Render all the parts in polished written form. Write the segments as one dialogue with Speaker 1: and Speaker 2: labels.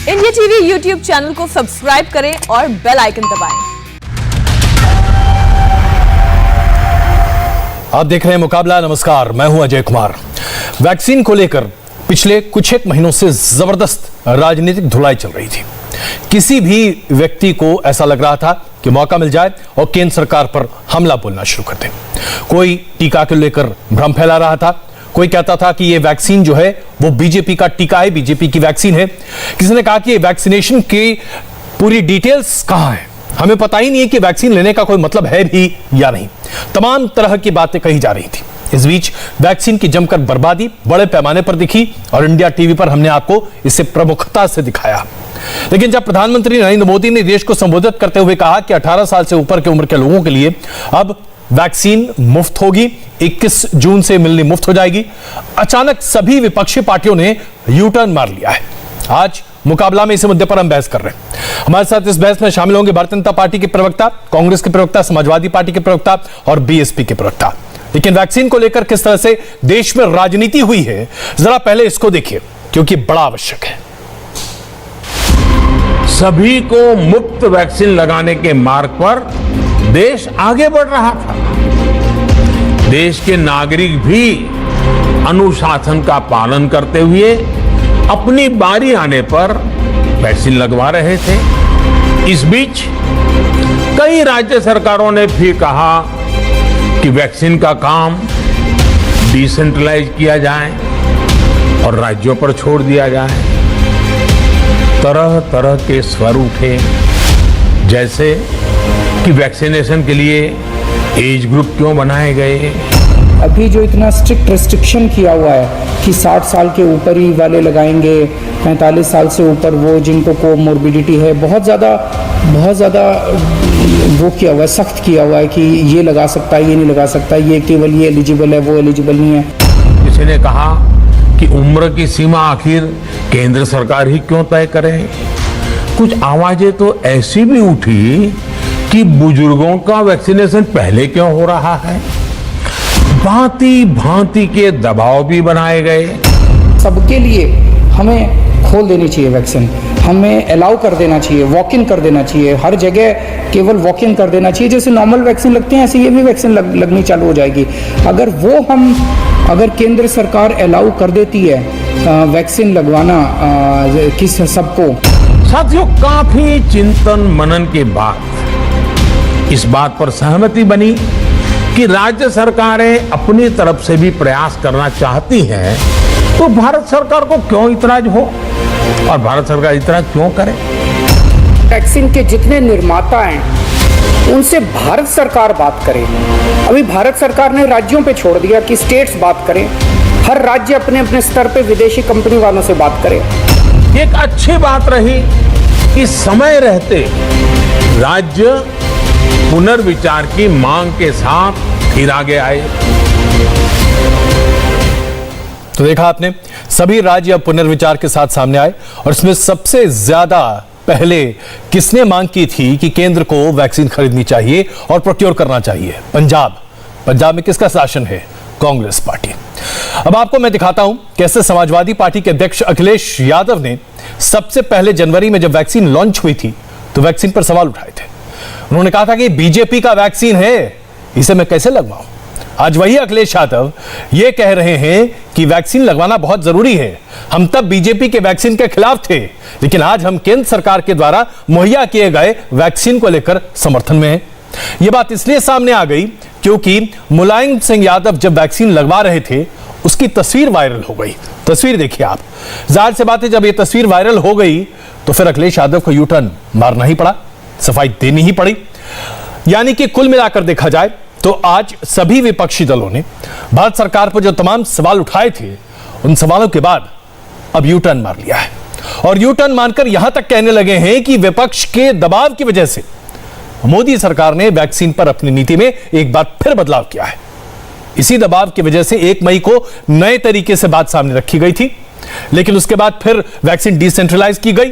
Speaker 1: India TV YouTube channel को subscribe करें और बेल आइकन दबाएं।
Speaker 2: आप देख रहे हैं मुकाबला। नमस्कार, मैं हूं अजय कुमार। वैक्सीन को लेकर पिछले कुछ एक महीनों से जबरदस्त राजनीतिक धुलाई चल रही थी। किसी भी व्यक्ति को ऐसा लग रहा था कि मौका मिल जाए और केंद्र सरकार पर हमला बोलना शुरू कर दे। कोई टीका को लेकर भ्रम फैला रहा था, कोई कहता था कि ये वैक्सीन जो है वो बीजेपी का टीका है, बीजेपी की वैक्सीन है। किसी ने कहा कि ये वैक्सीनेशन की पूरी डिटेल्स कहां है, हमें पता ही नहीं है कि वैक्सीन लेने का कोई मतलब है भी या नहीं। तमाम तरह की बातें कही जा रही थी। इस बीच वैक्सीन की जमकर बर्बादी बड़े पैमाने पर दिखी और इंडिया टीवी पर हमने आपको इसे प्रमुखता से दिखाया। लेकिन जब प्रधानमंत्री नरेंद्र मोदी ने देश को संबोधित करते हुए कहा कि 18 साल से ऊपर की उम्र के लोगों के लिए अब वैक्सीन मुफ्त होगी, 21 जून से मिलनी मुफ्त हो जाएगी, अचानक सभी विपक्षी पार्टियों ने यू टर्न मार लिया है। आज मुकाबला में इस मुद्दे पर हम बहस कर रहे हैं। हमारे साथ इस बहस में शामिल होंगे भारतीय जनता पार्टी के प्रवक्ता, कांग्रेस के प्रवक्ता, समाजवादी पार्टी के प्रवक्ता और बीएसपी के प्रवक्ता। लेकिन वैक्सीन को लेकर किस तरह से देश में राजनीति हुई है, जरा पहले इसको देखिए, क्योंकि बड़ा आवश्यक है।
Speaker 3: सभी को मुफ्त वैक्सीन लगाने के मार्ग पर देश आगे बढ़ रहा था। देश के नागरिक भी अनुशासन का पालन करते हुए अपनी बारी आने पर वैक्सीन लगवा रहे थे। इस बीच कई राज्य सरकारों ने फिर कहा कि वैक्सीन का काम डिसेंट्रलाइज किया जाए और राज्यों पर छोड़ दिया जाए। तरह तरह के स्वर उठे, जैसे कि वैक्सीनेशन के लिए एज ग्रुप क्यों बनाए गए।
Speaker 4: अभी जो इतना स्ट्रिक्ट रेस्ट्रिक्शन किया हुआ है कि 60 साल के ऊपर ही वाले लगाएंगे, 45 साल से ऊपर वो जिनको कोमोर्बिडिटी है, बहुत ज़्यादा वो किया हुआ है, सख्त किया हुआ है कि ये लगा सकता है, ये नहीं लगा सकता, ये केवल ये एलिजिबल है, वो एलिजिबल नहीं है।
Speaker 3: किसी ने कहा कि उम्र की सीमा आखिर केंद्र सरकार ही क्यों तय करे। कुछ आवाजें तो ऐसी भी उठी कि बुजुर्गों का वैक्सीनेशन पहले क्यों हो रहा है। भांति भांति के दबाव भी बनाए गए।
Speaker 4: सबके लिए हमें खोल देनी चाहिए वैक्सीन, हमें अलाउ कर देना चाहिए, वॉक इन कर देना चाहिए, हर जगह केवल वॉक इन कर देना चाहिए। जैसे नॉर्मल वैक्सीन लगते हैं ऐसे ये भी वैक्सीन लगनी चालू हो जाएगी। अगर केंद्र सरकार अलाउ कर देती है वैक्सीन लगवाना किस सबको।
Speaker 3: साथियों, काफी चिंतन मनन के बाद इस बात पर सहमति बनी कि राज्य सरकारें अपनी तरफ से भी प्रयास करना चाहती हैं, तो भारत सरकार को क्यों इतराज हो और भारत सरकार इतराज क्यों करे।
Speaker 4: वैक्सीन के जितने निर्माता हैं उनसे भारत सरकार बात करे। अभी भारत सरकार ने राज्यों पे छोड़ दिया कि स्टेट्स बात करें, हर राज्य अपने अपने स्तर पे विदेशी कंपनी वालों से बात करे।
Speaker 3: एक अच्छी बात रही कि समय रहते राज्य पुनर्विचार की मांग के साथ फिर आगे आए।
Speaker 2: तो देखा आपने, सभी राज्य अब पुनर्विचार के साथ सामने आए और इसमें सबसे ज्यादा पहले किसने मांग की थी कि केंद्र को वैक्सीन खरीदनी चाहिए और प्रोक्योर करना चाहिए? पंजाब में किसका शासन है? कांग्रेस पार्टी। अब आपको मैं दिखाता हूं कैसे समाजवादी पार्टी के अध्यक्ष अखिलेश यादव ने सबसे पहले जनवरी में जब वैक्सीन लॉन्च हुई थी तो वैक्सीन पर सवाल उठाए थे। उन्होंने कहा था कि बीजेपी का वैक्सीन है, इसे मैं कैसे लगवाऊं। आज वही अखिलेश यादव ये कह रहे हैं कि वैक्सीन लगवाना बहुत जरूरी है। हम तब बीजेपी के वैक्सीन के खिलाफ थे, लेकिन आज हम केंद्र सरकार के द्वारा मुहैया किए गए वैक्सीन को लेकर समर्थन में हैं। यह बात इसलिए सामने आ गई क्योंकि मुलायम सिंह यादव जब वैक्सीन लगवा रहे थे उसकी तस्वीर वायरल हो गई। तस्वीर देखिए आप। जाहिर सी बात है, जब यह तस्वीर वायरल हो गई तो फिर अखिलेश यादव को यू टर्न मारना ही पड़ा, सफाई देनी ही पड़ी। यानी कि कुल मिलाकर देखा जाए तो आज सभी विपक्षी दलों ने भारत सरकार पर जो तमाम सवाल उठाए थे उन सवालों के बाद अब यू टर्न मार लिया है और यू टर्न मारकर यहां तक कहने लगे हैं कि विपक्ष के दबाव की वजह से मोदी सरकार ने वैक्सीन पर अपनी नीति में एक बार फिर बदलाव किया है। इसी दबाव की वजह से 1 मई को नए तरीके से बात सामने रखी गई थी, लेकिन उसके बाद फिर वैक्सीन डिसेंट्रलाइज की गई,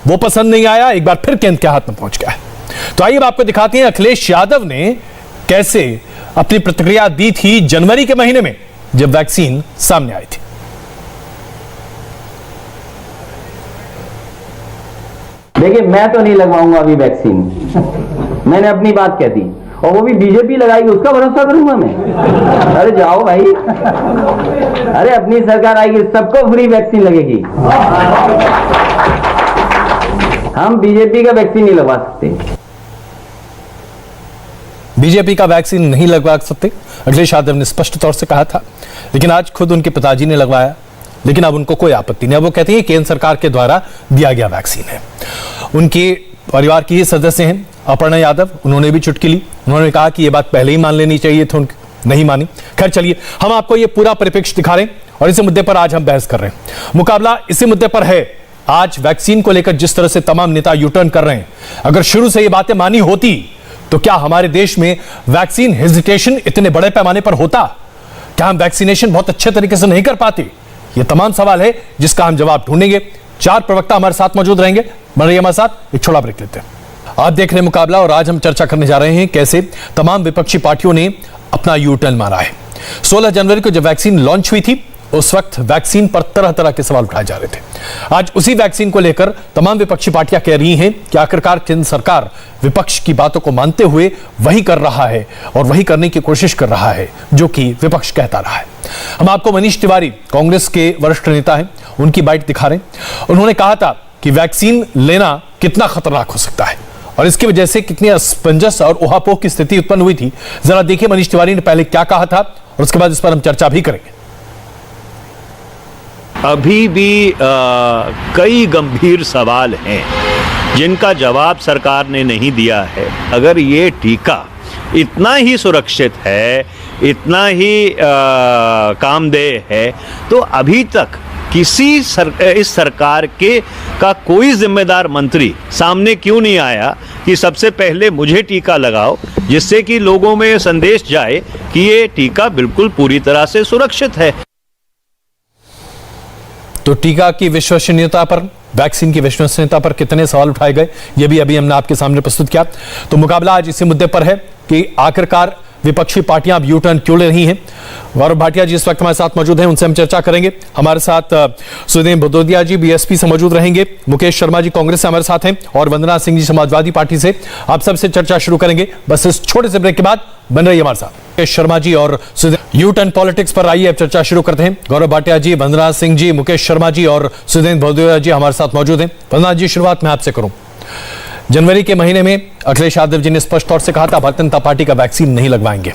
Speaker 2: वो पसंद नहीं आया, एक बार फिर केंद्र के हाथ में पहुंच गया है। तो आइए आपको दिखाते हैं अखिलेश यादव ने कैसे अपनी प्रतिक्रिया दी थी जनवरी के महीने में जब वैक्सीन सामने आई थी।
Speaker 5: देखिए मैं तो नहीं लगवाऊंगा अभी वैक्सीन, मैंने अपनी बात कह दी, और वो भी बीजेपी लगाएगी उसका भरोसा करूंगा मैं? अरे जाओ भाई, अरे अपनी सरकार आएगी सबको फ्री वैक्सीन लगेगी, हम बीजेपी का वैक्सीन नहीं लगवा सकते।
Speaker 2: बीजेपी का वैक्सीन नहीं लगवा सकते, अखिलेश यादव ने स्पष्ट तौर से कहा था, लेकिन आज खुद उनके पिताजी ने लगवाया, लेकिन अब उनको कोई आपत्ति नहीं। अब वो कहते हैं केंद्र सरकार के द्वारा दिया गया वैक्सीन है। उनके परिवार की ही सदस्य हैं अपर्णा यादव, उन्होंने भी चुटकी ली, उन्होंने कहा कि ये बात पहले ही मान लेनी चाहिए थी, नहीं मानी। खैर चलिए, हम आपको ये पूरा परिप्रेक्ष्य दिखा रहे हैं और इसी मुद्दे पर आज हम बहस कर रहे हैं। मुकाबला इसी मुद्दे पर है। आज वैक्सीन को लेकर जिस तरह से तमाम नेता यू टर्न कर रहे हैं, अगर शुरू से ये बातें मानी होती तो क्या हमारे देश में वैक्सीन हेजिटेशन इतने बड़े पैमाने पर होता? क्या हम वैक्सीनेशन बहुत अच्छे तरीके से नहीं कर पाते? ये तमाम सवाल है जिसका हम जवाब ढूंढेंगे। 4 प्रवक्ता हमारे साथ मौजूद रहेंगे। बन रही हमारे साथ, एक छोटा ब्रेक लेते हैं। आप देख रहे हैं मुकाबला और आज हम चर्चा करने जा रहे हैं कैसे तमाम विपक्षी पार्टियों ने अपना यू टर्न मारा है। 16 जनवरी को जब वैक्सीन लॉन्च हुई थी उस वक्त वैक्सीन पर तरह तरह के सवाल उठाए जा रहे थे। आज उसी वैक्सीन को लेकर तमाम विपक्षी पार्टियां कह रही हैं कि आखिरकार केंद्र सरकार विपक्ष की बातों को मानते हुए वही कर रहा है और वही करने की कोशिश कर रहा है जो कि विपक्ष कहता रहा है। हम आपको मनीष तिवारी, कांग्रेस के वरिष्ठ नेता हैं, उनकी बाइट दिखा रहे हैं। उन्होंने कहा था कि वैक्सीन लेना कितना खतरनाक हो सकता है और इसकी वजह से कितनी असमंजस और ऊहापोह की स्थिति उत्पन्न हुई थी। जरा देखिए मनीष तिवारी ने पहले क्या कहा था और उसके बाद इस पर हम चर्चा भी करेंगे।
Speaker 6: अभी भी कई गंभीर सवाल हैं जिनका जवाब सरकार ने नहीं दिया है। अगर ये टीका इतना ही सुरक्षित है, इतना ही कामदेह है, तो अभी तक इस सरकार का कोई जिम्मेदार मंत्री सामने क्यों नहीं आया कि सबसे पहले मुझे टीका लगाओ, जिससे कि लोगों में संदेश जाए कि ये टीका बिल्कुल पूरी तरह से सुरक्षित है।
Speaker 2: तो टीका की विश्वसनीयता पर, वैक्सीन की विश्वसनीयता पर कितने सवाल उठाए गए, ये भी अभी हमने आपके सामने प्रस्तुत किया। तो मुकाबला आज इसी मुद्दे पर है कि आखिरकार विपक्षी पार्टियां अब यू टर्न क्यों ले रही हैं। गौरव भाटिया जी इस वक्त हमारे साथ मौजूद हैं, उनसे हम चर्चा करेंगे। हमारे साथ सुदेव भदौरिया जी बीएसपी से मौजूद रहेंगे, मुकेश शर्मा जी कांग्रेस से हमारे साथ हैं और वंदना सिंह जी समाजवादी पार्टी से। आप सबसे चर्चा शुरू करेंगे बस इस छोटे से ब्रेक के बाद। बन रही हमारे साथ मुकेश शर्मा जी और सुदेव। यू टर्न पॉलिटिक्स पर आइए अब चर्चा शुरू करते हैं। गौरव भाटिया जी, वंदना सिंह जी, मुकेश शर्मा जी और सुदेव भदौरिया जी हमारे साथ मौजूद हैं। वंदना जी, शुरुआत मैं आपसे करूं। जनवरी के महीने में अखिलेश यादव जी ने स्पष्ट तौर से कहा था भारतीय जनता पार्टी का वैक्सीन नहीं लगवाएंगे,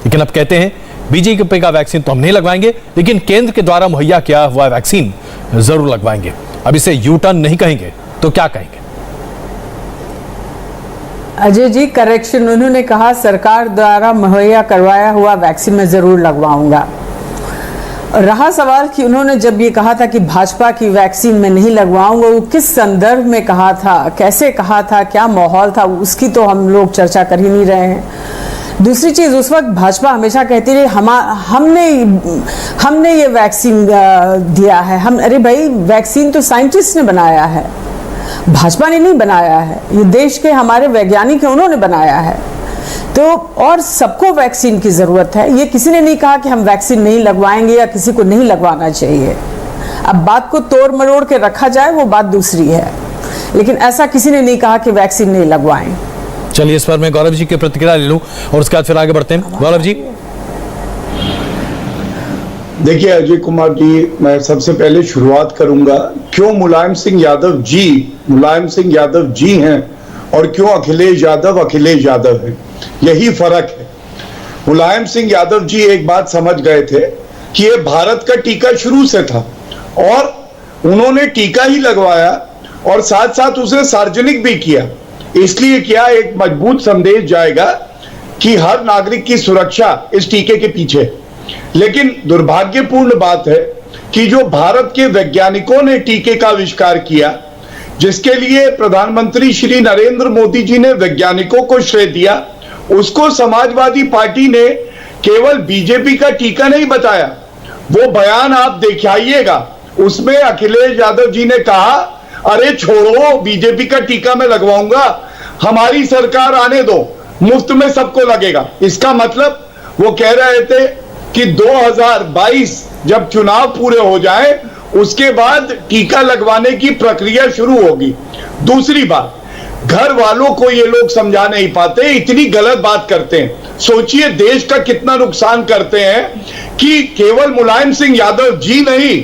Speaker 2: लेकिन अब कहते हैं बीजेपी का वैक्सीन तो हम नहीं लगवाएंगे, लेकिन केंद्र के द्वारा मुहैया किया हुआ वैक्सीन जरूर लगवाएंगे। अब इसे यू टर्न नहीं कहेंगे तो क्या कहेंगे?
Speaker 7: अजय जी, करेक्शन, उन्होंने कहा सरकार द्वारा मुहैया करवाया हुआ वैक्सीन मैं जरूर लगवाऊंगा। रहा सवाल कि उन्होंने जब ये कहा था कि भाजपा की वैक्सीन मैं नहीं लगवाऊंगा, वो किस संदर्भ में कहा था, कैसे कहा था, क्या माहौल था, उसकी तो हम लोग चर्चा कर ही नहीं रहे हैं। दूसरी चीज, उस वक्त भाजपा हमेशा कहती रही हमने ये वैक्सीन दिया है। अरे भाई, वैक्सीन तो साइंटिस्ट ने बनाया है, भाजपा ने नहीं बनाया है। ये देश के हमारे वैज्ञानिक हैं, उन्होंने बनाया है। तो और सबको वैक्सीन की जरूरत है। ये किसी ने नहीं कहा कि हम वैक्सीन नहीं लगवाएंगे या किसी को नहीं लगवाना चाहिए। अब बात को तोड़ मरोड़ के रखा जाए वो बात दूसरी है, लेकिन ऐसा किसी ने नहीं कहा कि वैक्सीन नहीं लगवाएं।
Speaker 2: चलिए इस पर मैं गौरव जी की प्रतिक्रिया ले लूं और उसके बाद फिर आगे बढ़ते हैं। गौरव जी।
Speaker 8: देखिए अजय कुमार जी, मैं सबसे पहले शुरुआत करूंगा क्यों मुलायम सिंह यादव जी हैं और क्यों अखिलेश यादव हैं। यही फर्क है। मुलायम सिंह यादव जी एक बात समझ गए थे कि ये भारत का टीका शुरू से था और उन्होंने टीका ही लगवाया और साथ साथ उसे सार्वजनिक भी किया। इसलिए क्या एक मजबूत संदेश जाएगा कि हर नागरिक की सुरक्षा इस टीके के पीछे। लेकिन दुर्भाग्यपूर्ण बात है कि जो भारत के वैज्ञानिकों ने टीके का आविष्कार किया, जिसके लिए प्रधानमंत्री श्री नरेंद्र मोदी जी ने वैज्ञानिकों को श्रेय दिया, उसको समाजवादी पार्टी ने केवल बीजेपी का टीका नहीं बताया। वो बयान आप दिखाइएगा, उसमें अखिलेश यादव जी ने कहा अरे छोड़ो, बीजेपी का टीका मैं लगवाऊंगा, हमारी सरकार आने दो, मुफ्त में सबको लगेगा। इसका मतलब वो कह रहे थे कि 2022 जब चुनाव पूरे हो जाए उसके बाद टीका लगवाने की प्रक्रिया शुरू होगी। दूसरी बात, घर वालों को ये लोग समझा नहीं पाते, इतनी गलत बात करते हैं। सोचिए देश का कितना नुकसान करते हैं कि केवल मुलायम सिंह यादव जी नहीं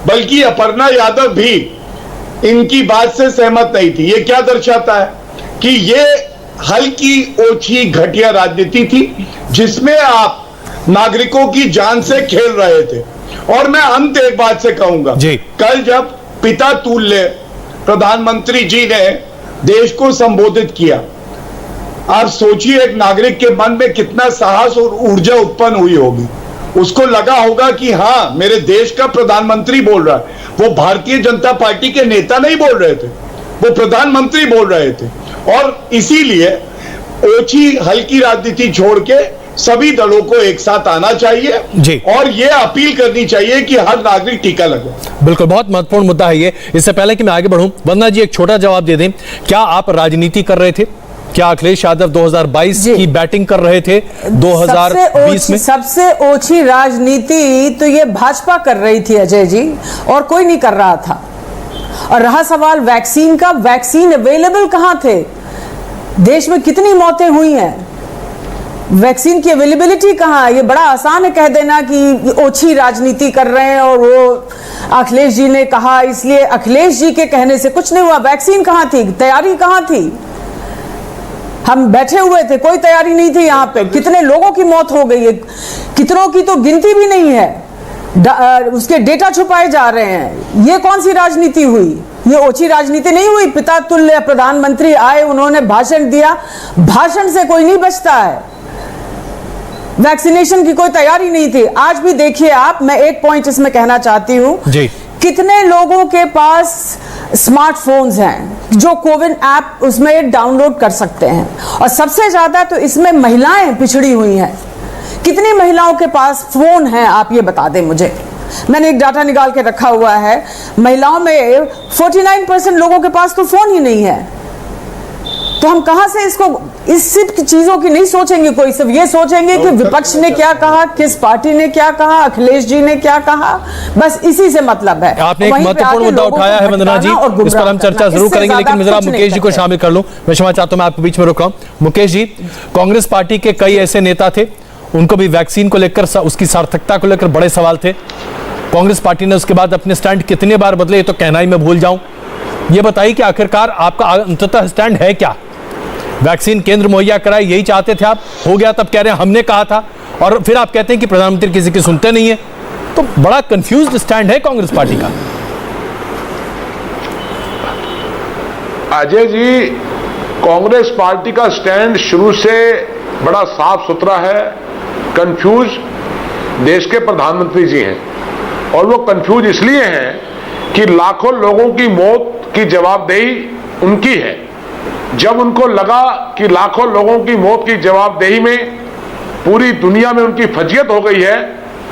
Speaker 8: बल्कि अपर्णा यादव भी इनकी बात से सहमत नहीं थी। ये क्या दर्शाता है कि ये हल्की ओछी घटिया राजनीति थी जिसमें आप नागरिकों की जान से खेल रहे थे। और मैं अंत एक बात से कहूंगा, कल जब पिता तुल्य प्रधानमंत्री जी ने देश को संबोधित किया, आप सोचिए एक नागरिक के मन में कितना साहस और ऊर्जा उत्पन्न हुई होगी। उसको लगा होगा कि हाँ, मेरे देश का प्रधानमंत्री बोल रहा है। वो भारतीय जनता पार्टी के नेता नहीं बोल रहे थे, वो प्रधानमंत्री बोल रहे थे। और इसीलिए ओछी हल्की राजनीति छोड़ के सभी दलों को एक साथ आना चाहिए
Speaker 2: जी।
Speaker 8: और ये अपील करनी चाहिए कि हर नागरिक टीका लगवाए।
Speaker 2: बिल्कुल, बहुत महत्वपूर्ण मुद्दा है ये। इससे पहले कि मैं आगे बढ़ूं, वंदना जी एक छोटा जवाब दे दें, क्या आप राजनीति कर रहे थे? क्या अखिलेश यादव 2022 की बैटिंग कर रहे थे 2020 में?
Speaker 7: सबसे ओछी राजनीति तो ये भाजपा कर रही थी अजय जी, और कोई नहीं कर रहा था। और रहा सवाल वैक्सीन का, वैक्सीन अवेलेबल कहां थे? देश में कितनी मौतें हुई हैं, वैक्सीन की अवेलेबिलिटी कहां है? ये बड़ा आसान है कह देना कि ओछी राजनीति कर रहे हैं और वो अखिलेश जी ने कहा, इसलिए अखिलेश जी के कहने से कुछ नहीं हुआ। वैक्सीन कहां थी? तैयारी कहां थी? हम बैठे हुए थे, कोई तैयारी नहीं थी यहाँ पे। कितने लोगों की मौत हो गई है, कितनों की तो गिनती भी नहीं है, उसके डेटा छुपाए जा रहे हैं। ये कौन सी राजनीति हुई? ये ओछी राजनीति नहीं हुई। पिता तुल्य प्रधानमंत्री आए, उन्होंने भाषण दिया, भाषण से कोई नहीं बचता है। वैक्सीनेशन की कोई तैयारी नहीं थी। आज भी देखिए आप, मैं एक पॉइंट इसमें कहना चाहती हूं, कितने लोगों के पास स्मार्टफोन्स हैं जो कोविन ऐप उसमें डाउनलोड कर सकते हैं, और सबसे ज्यादा तो इसमें महिलाएं पिछड़ी हुई हैं। कितनी महिलाओं के पास फोन है, आप ये बता दें मुझे। मैंने एक डाटा निकाल के रखा हुआ है, महिलाओं में 49% लोगों के पास तो फोन ही नहीं है। तो हम कहां से इसको, इस सिर्फ चीजों की नहीं सोचेंगे, कोई सिर्फ ये सोचेंगे कि विपक्ष ने क्या कहा, किस पार्टी ने क्या कहा, अखिलेश जी ने क्या कहा, बस इसी से मतलब है।
Speaker 2: आपने एक महत्वपूर्ण मुद्दा उठाया है वंदना जी, इस पर हम चर्चा जरूर करेंगे, लेकिन जरा मुकेश जी को शामिल कर लूं। मैं क्षमा चाहता हूं, मैं आपके बीच में रुक रहा हूं। मुकेश जी, कांग्रेस पार्टी के कई ऐसे नेता थे, उनको भी वैक्सीन को लेकर, उसकी सार्थकता को लेकर बड़े सवाल थे। कांग्रेस पार्टी ने उसके बाद अपने स्टैंड कितने बार बदले, ये तो कहना ही मैं भूल जाऊं। ये बताइए कि आखिरकार आपका अंततः स्टैंड है क्या? वैक्सीन केंद्र मुहैया कराए, यही चाहते थे आप, हो गया तब कह रहे हैं हमने कहा था, और फिर आप कहते हैं कि प्रधानमंत्री किसी की सुनते नहीं है। तो बड़ा कंफ्यूज्ड स्टैंड है कांग्रेस पार्टी का।
Speaker 9: अजय जी, कांग्रेस पार्टी का स्टैंड शुरू से बड़ा साफ सुथरा है। कंफ्यूज देश के प्रधानमंत्री जी हैं, और वो कंफ्यूज इसलिए हैं कि लाखों लोगों की मौत की जवाबदेही उनकी है। जब उनको लगा कि लाखों लोगों की मौत की जवाबदेही में पूरी दुनिया में उनकी फजीयत हो गई है,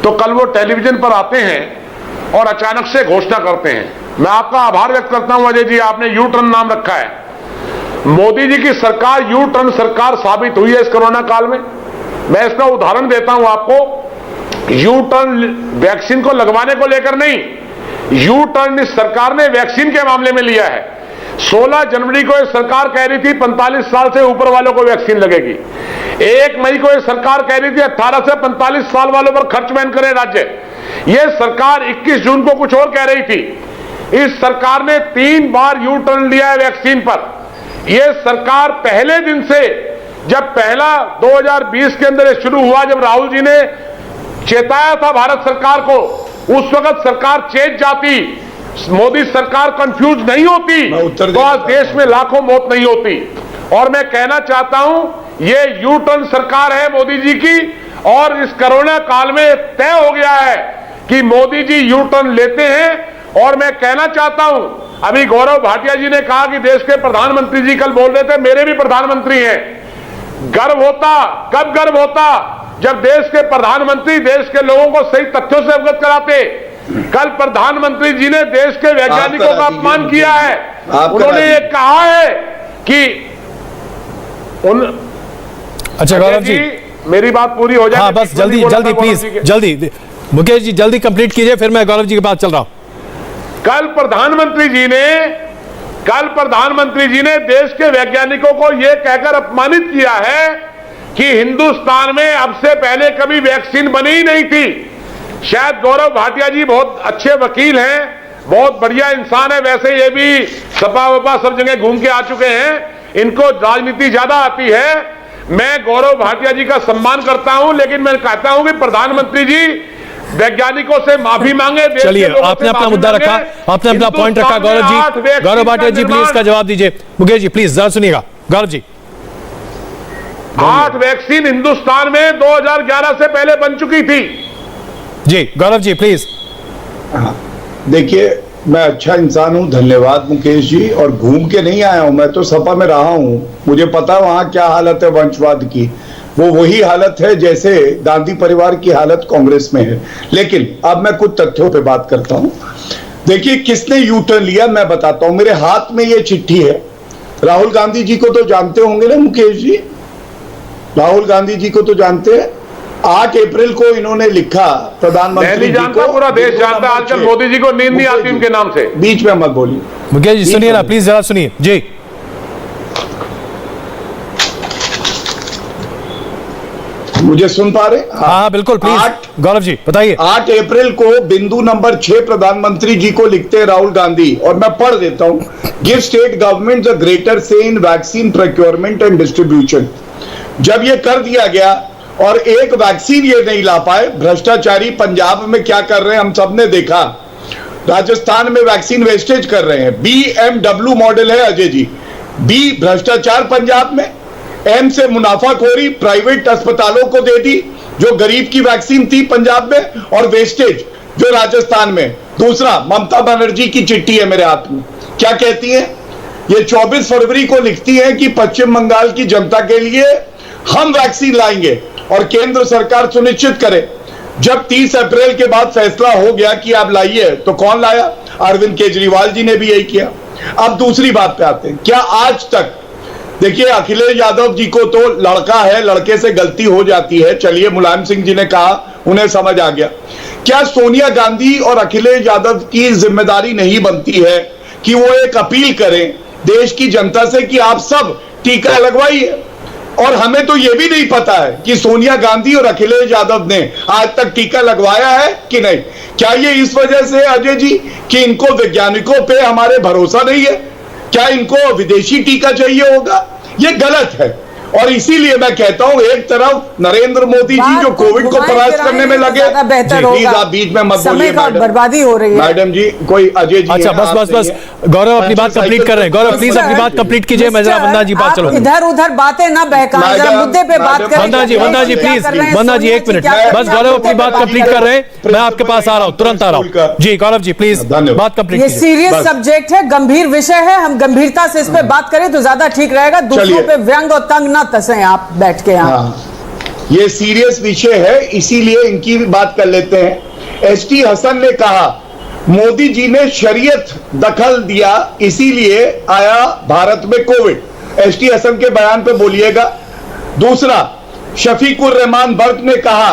Speaker 9: तो कल वो टेलीविजन पर आते हैं और अचानक से घोषणा करते हैं। मैं आपका आभार व्यक्त करता हूं अजय जी, आपने यू टर्न नाम रखा है। मोदी जी की सरकार यू टर्न सरकार साबित हुई है इस कोरोना काल में। मैं इसका उदाहरण देता हूं आपको। यू टर्न वैक्सीन को लगवाने को लेकर नहीं, यू टर्न इस सरकार ने वैक्सीन के मामले में लिया है। 16 जनवरी को ये सरकार कह रही थी 45 साल से ऊपर वालों को वैक्सीन लगेगी। 1 मई को ये सरकार कह रही थी 18 से 45 साल वालों पर खर्च बैन करे राज्य। ये सरकार 21 जून को कुछ और कह रही थी। इस सरकार ने 3 बार यू टर्न लिया है वैक्सीन पर। यह सरकार पहले दिन से, जब पहला 2020 के अंदर शुरू हुआ, जब राहुल जी ने चेताया था भारत सरकार को, उस वक्त सरकार चेत जाती, मोदी सरकार कंफ्यूज नहीं होती, तो आज देश में लाखों मौत नहीं होती। और मैं कहना चाहता हूं, ये यू टर्न सरकार है मोदी जी की, और इस कोरोना काल में तय हो गया है कि मोदी जी यू टर्न लेते हैं। और मैं कहना चाहता हूं, अभी गौरव भाटिया जी ने कहा कि देश के प्रधानमंत्री जी कल बोल रहे थे, मेरे भी प्रधानमंत्री हैं। गर्व होता, कब गर्व होता? जब देश के प्रधानमंत्री देश के लोगों को सही तथ्यों से अवगत कराते। कल प्रधानमंत्री जी ने देश के वैज्ञानिकों का अपमान किया है। उन्होंने ये कहा है कि
Speaker 2: अच्छा गौरव जी,
Speaker 9: मेरी बात पूरी हो जाए।
Speaker 2: हाँ, बस जल्दी प्लीज, जल्दी मुकेश जी जल्दी कंप्लीट कीजिए, फिर मैं गौरव जी के पास चल रहा हूं।
Speaker 9: कल प्रधानमंत्री जी ने देश के वैज्ञानिकों को यह कहकर अपमानित किया है कि हिंदुस्तान में अब से पहले कभी वैक्सीन बनी ही नहीं थी। शायद गौरव भाटिया जी बहुत अच्छे वकील हैं, बहुत बढ़िया इंसान है, वैसे ये भी सपा वपा सब जगह घूम के आ चुके हैं, इनको राजनीति ज्यादा आती है। मैं गौरव भाटिया जी का सम्मान करता हूं, लेकिन मैं कहता हूं कि प्रधानमंत्री जी वैज्ञानिकों से माफी मांगे।
Speaker 2: चलिए, आपने अपना मुद्दा रखा, आपने अपना पॉइंट रखा। गौरव भाटिया जी प्लीज इसका जवाब दीजिए। मुकेश जी प्लीज जरा सुनिएगा। गौरव जी,
Speaker 9: 8 वैक्सीन हिंदुस्तान में 2011 से पहले बन चुकी थी।
Speaker 2: जी गौरव जी प्लीज।
Speaker 8: देखिए, मैं अच्छा इंसान हूं, धन्यवाद मुकेश जी। और घूम के नहीं आया हूं, मैं तो सपा में रहा हूं, मुझे पता है वहां क्या हालत है वंशवाद की। वो वही हालत है जैसे गांधी परिवार की हालत कांग्रेस में है। लेकिन अब मैं कुछ तथ्यों पे बात करता हूं। देखिए, किसने यू टर्न लिया मैं बताता हूं। मेरे हाथ में ये चिट्ठी है। राहुल गांधी जी को तो जानते होंगे ना मुकेश जी, राहुल गांधी जी को तो जानते हैं। 8 अप्रैल को इन्होंने लिखा प्रधानमंत्री जी को।
Speaker 9: पूरा देश जानता है, आजकल मोदी जी को नींद नहीं आती उनके नाम से।
Speaker 8: बीच में मत बोलिए
Speaker 2: मुकेश जी, सुनिए ना प्लीज, जरा सुनिए जी।
Speaker 8: मुझे सुन पा रहे?
Speaker 2: हाँ बिल्कुल, प्लीज गौरव जी बताइए।
Speaker 8: 8 अप्रैल को बिंदु नंबर 6 प्रधानमंत्री जी को लिखते हैं राहुल गांधी, और मैं पढ़ देता हूं। Give state government the greater से इन वैक्सीन प्रोक्योरमेंट एंड डिस्ट्रीब्यूशन। जब ये कर दिया गया और एक वैक्सीन ये नहीं ला पाए, भ्रष्टाचारी पंजाब में क्या कर रहे हैं हम सबने देखा। राजस्थान में वैक्सीन वेस्टेज कर रहे हैं। BMW मॉडल है अजय जी। बी भ्रष्टाचार पंजाब में, एम से मुनाफाखोरी प्राइवेट अस्पतालों को दे दी जो गरीब की वैक्सीन थी पंजाब में, और वेस्टेज जो राजस्थान में। दूसरा, ममता बनर्जी की चिट्ठी है मेरे हाथ में, क्या कहती है ये? 24 फरवरी को लिखती है कि पश्चिम बंगाल की जनता के लिए हम वैक्सीन लाएंगे और केंद्र सरकार सुनिश्चित करे। जब 30 अप्रैल के बाद फैसला हो गया कि आप लाइए, तो कौन लाया? अरविंद केजरीवाल जी ने भी यही किया। अब दूसरी बात पे आते हैं। क्या आज तक, देखिए अखिलेश यादव जी को तो लड़का है, लड़के से गलती हो जाती है, चलिए मुलायम सिंह जी ने कहा, उन्हें समझ आ गया। क्या सोनिया गांधी और अखिलेश यादव की जिम्मेदारी नहीं बनती है कि वो एक अपील करें देश की जनता से कि आप सब टीका लगवाइए? और हमें तो यह भी नहीं पता है कि सोनिया गांधी और अखिलेश यादव ने आज तक टीका लगवाया है कि नहीं। क्या ये इस वजह से अजय जी कि इनको वैज्ञानिकों पे हमारे भरोसा नहीं है? क्या इनको विदेशी टीका चाहिए होगा? ये गलत है। और इसीलिए मैं कहता हूं, एक तरफ नरेंद्र मोदी जी जो कोविड को परास्त करने में लगे, प्लीज आप बीच में मत बोलिए मैडम,
Speaker 7: बर्बादी हो रही है
Speaker 8: मैडम जी। कोई अजय जी,
Speaker 2: अच्छा बस गौरव अपनी बात कंप्लीट कर रहे हैं। गौरव प्लीज अपनी बात कंप्लीट कीजिए। मैं जरा वंदना जी बात, चलो
Speaker 7: इधर उधर बातें ना बहकाएं, जरा मुद्दे पे बात करें।
Speaker 2: वंदना जी प्लीज, वंदना जी 1 मिनट, बस गौरव अपनी बात कंप्लीट कर रहे हैं, मैं आपके पास आ रहा हूं, तुरंत आ रहा हूं। जी गौरव जी प्लीज बात कंप्लीट कीजिए।
Speaker 7: ये सीरियस सब्जेक्ट है, गंभीर विषय है, हम गंभीरता से इस पे बात करें तो ज्यादा ठीक रहेगा। दूसरों पे व्यंग और तंग ना तसें आप बैठ के यहाँ।
Speaker 8: ये सीरियस विषय है, इसीलिए इनकी भी बात कर लेते हैं। एसटी हसन ने कहा मोदी जी ने शरीयत दखल दिया, इसीलिए आया भारत में कोविड। एसटी हसन के बयान पे बोलिएगा। दूसरा, शफीकुर रहमान बर्क ने कहा